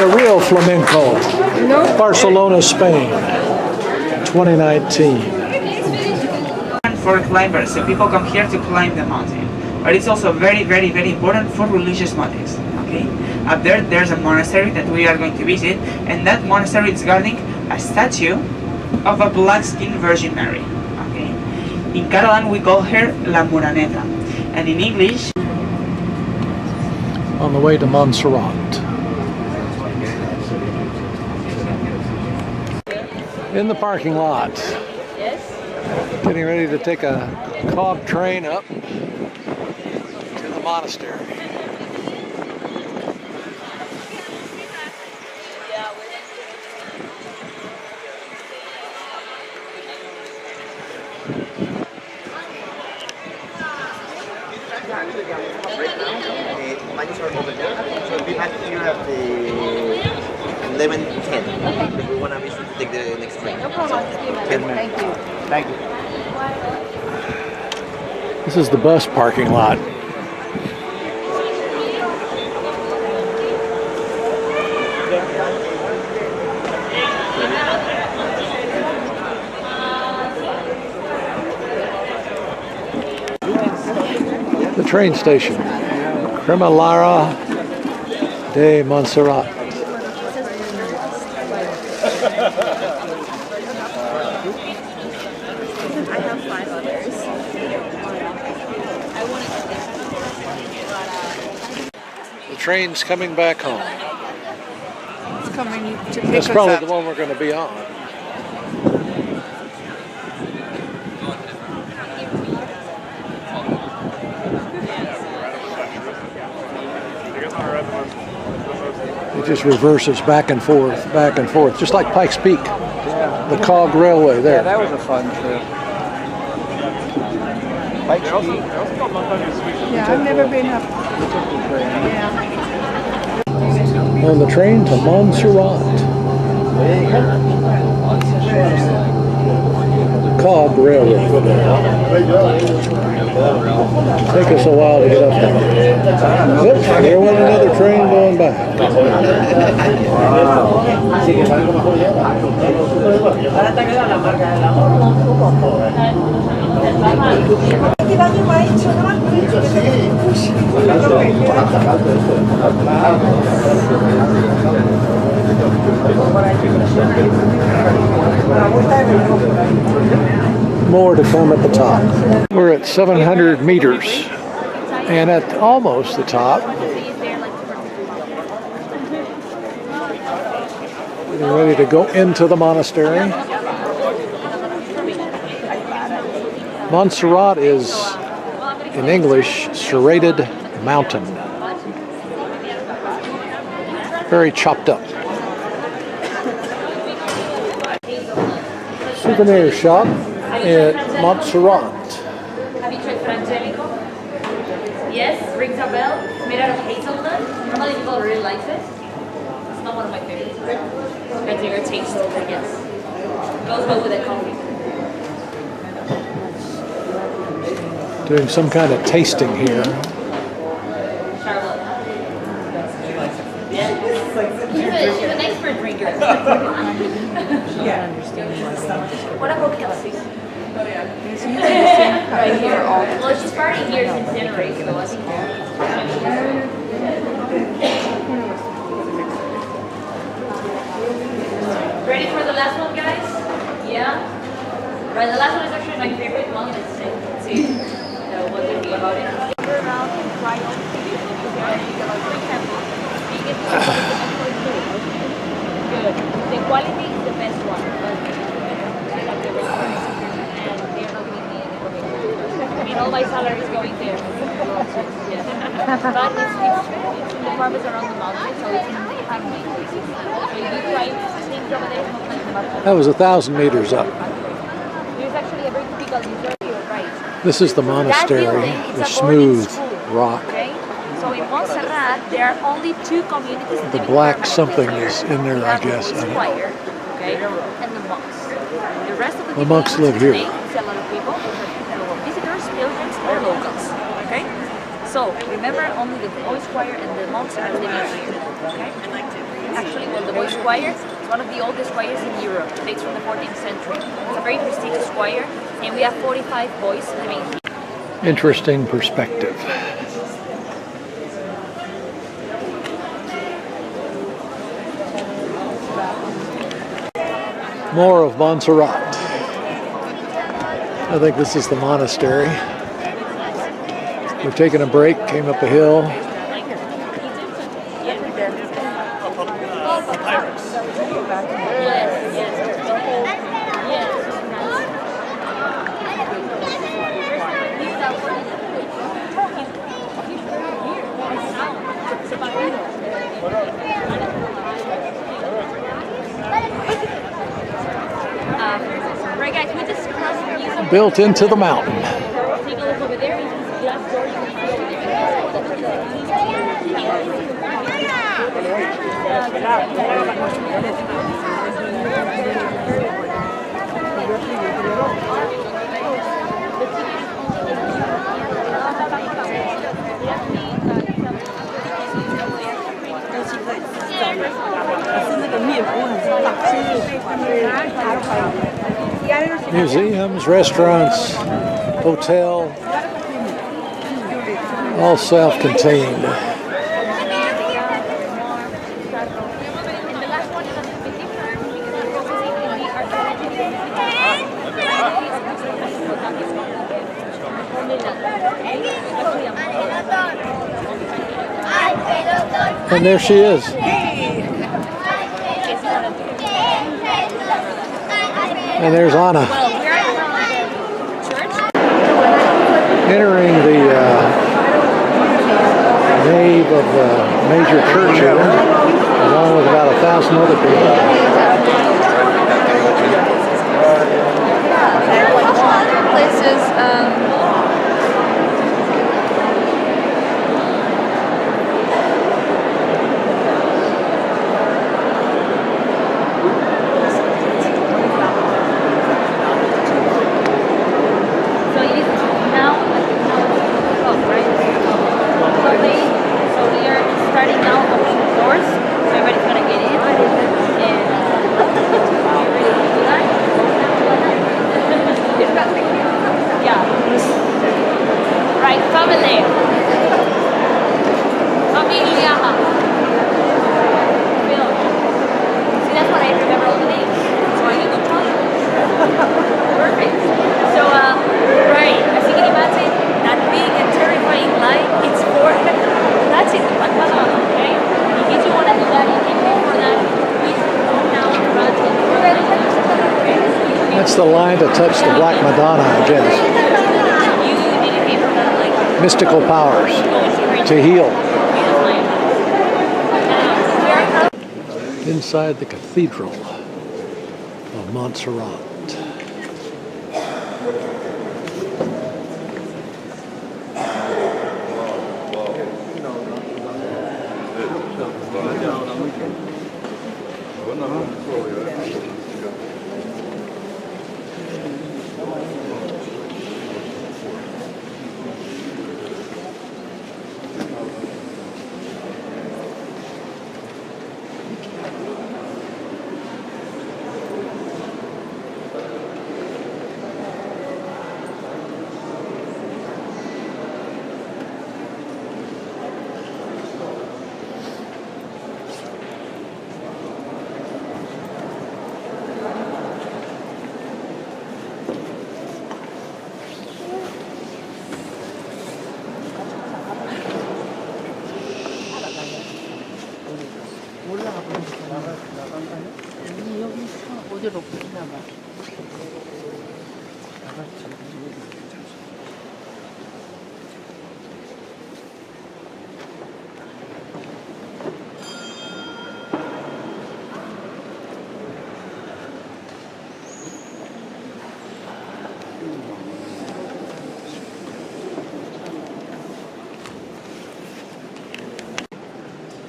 The real flamenco. Barcelona, Spain, 2019. For climbers, so people come here to climb the mountain. But it's also very, very, very important for religious motives. Okay, up there's a monastery that we are going to visit, and that monastery is guarding a statue of a black-skinned Virgin Mary. Okay, in Catalan we call her La Moreneta, and in English. On the way to Montserrat. In the parking lot. Getting ready to take a cog train up to the monastery. Lines are over there. So we had here at the 11:10. We want to be sure to take the next train. No problem. 10 minutes. Thank you. Thank you. This is the bus parking lot. The train station, Cremalara de Montserrat. I have 5 others. The train's coming back home. It's coming to pick That's us probably up. the one we're going to be on. It just reverses back and forth, just like Pikes Peak, the Cog Railway there. Yeah, that was a fun trip. Yeah, I've never been up. Yeah. On the train to Montserrat. Cog Railway. Take us a while to get up there. Oops, there went another train going by. More to come at the top. We're at 700 meters, and at almost the top, getting ready to go into the monastery. Montserrat is, in English, serrated mountain. Very chopped up. Souvenir shop at Montserrat. Have you tried Frangelico? Yes, rings a bell. It's made out of hazelnut. Normally people really like it. It's not one of my favorites. Depends on your taste, I guess. Goes well with the coffee. Doing some kind of tasting here. Charlotte. Yeah. She's an expert drinker. What about Kelsey? Right here. Well, she's starting here since January, so I think. Ready for the last one, guys? Yeah? Right, the last one is actually my favorite one. Let's see what they think about it. Good. The quality is the best one. I mean, all my salary is going there. Yeah. But it's in the farmers around the mountain, so it's in the handmade places. So if you try things over there, it's not like the market. That was 1,000 meters up. There's actually a very typical dessert here, right? This is the monastery, the smooth rock. Okay? So in Montserrat, there are only 2 communities. The black something is in there, I guess. The choir, okay, and the monks. The rest of The monks live here. It's a lot of people, visitors, pilgrims, or locals. Okay, So remember, only the boys choir and the monks are living here. Okay? Actually, well, the boys choir is one of the oldest choirs in Europe. It dates from the 14th century. It's a very prestigious choir, and we have 45 boys living here. Interesting perspective. More of Montserrat. I think this is the monastery. We've taken a break, came up a hill. Right, guys, we just crossed Built into the mountain. Take a look over there. Glass door you can see over Museums, restaurants, hotel, all self-contained. And there she is. And there's Anna. Entering the nave of the major church here, along with about 1,000 other people. places. That's the line to touch the Black Madonna, I guess. Mystical powers to heal. Inside the Cathedral of Montserrat.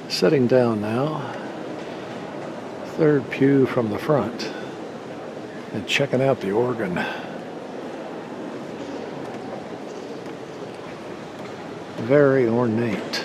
Sitting down now, third pew from the front, and checking out the organ. Very ornate.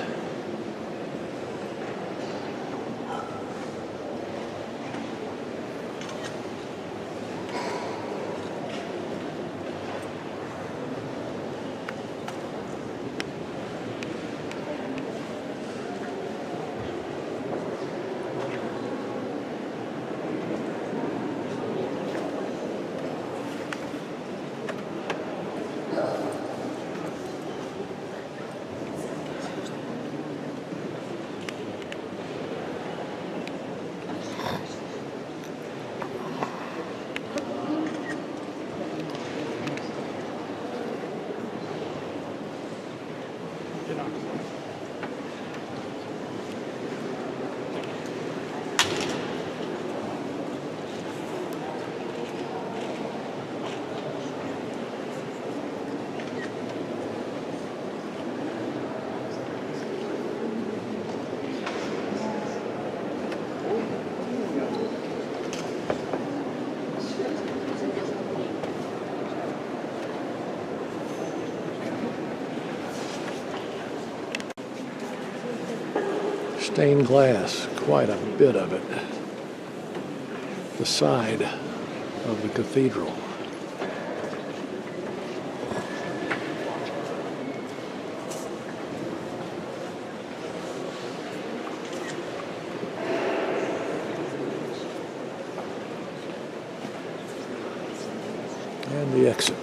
Stained glass, quite a bit of it. The side of the cathedral. And the exit.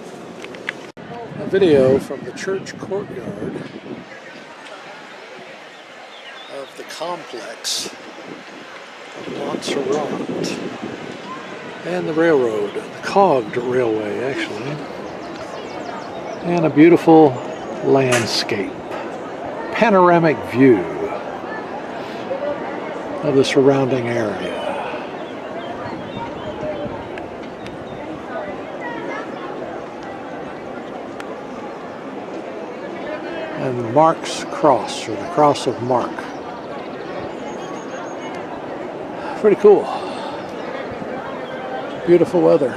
A video from the church courtyard of the complex of Montserrat and the railroad, the cogged railway actually, and a beautiful landscape, panoramic view of the surrounding area. And Mark's Cross, or the Cross of Mark. Pretty cool. Beautiful weather.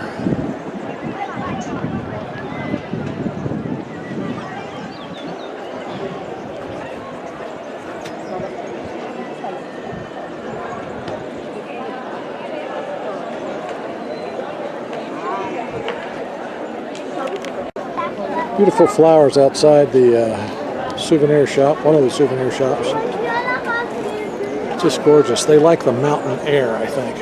Beautiful flowers outside the souvenir shop, one of the souvenir shops. Just gorgeous. They like the mountain air, I think.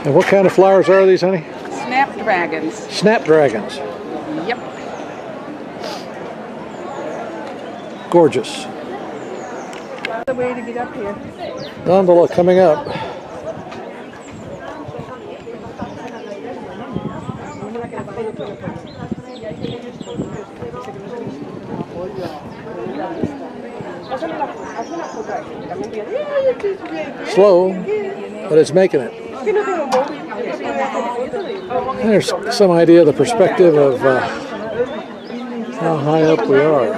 And what kind of flowers are these, honey? Snapdragons. Snapdragons. Yep. Gorgeous. The way to get up here. Gondola coming up. Slow, but it's making it. And there's some idea of the perspective of how high up we are.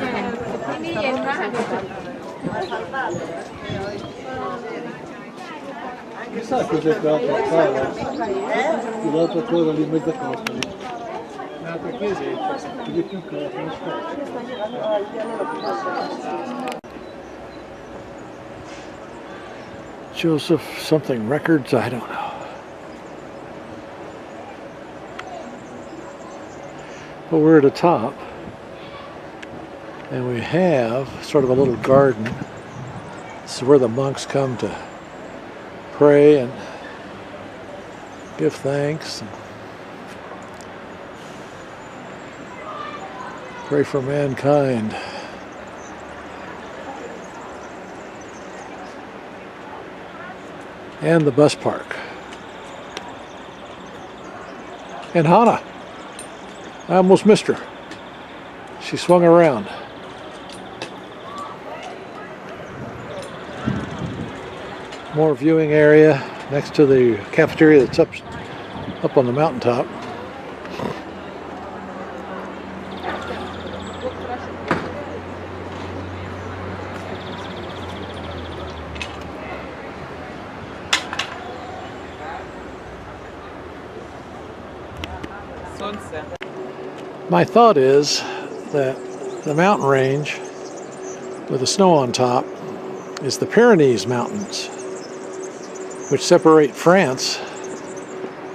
Joseph something records, I don't know. But we're at the top, and we have sort of a little garden. This is where the monks come to pray and give thanks and pray for mankind. And the bus park. And Hannah. I almost missed her. She swung around. More viewing area next to the cafeteria that's up on the mountaintop. Sunset. My thought is that the mountain range with the snow on top is the Pyrenees Mountains, which separate France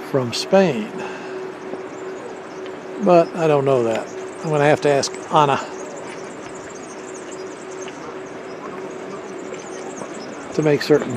from Spain. But I don't know that. I'm going to have to ask Anna to make certain.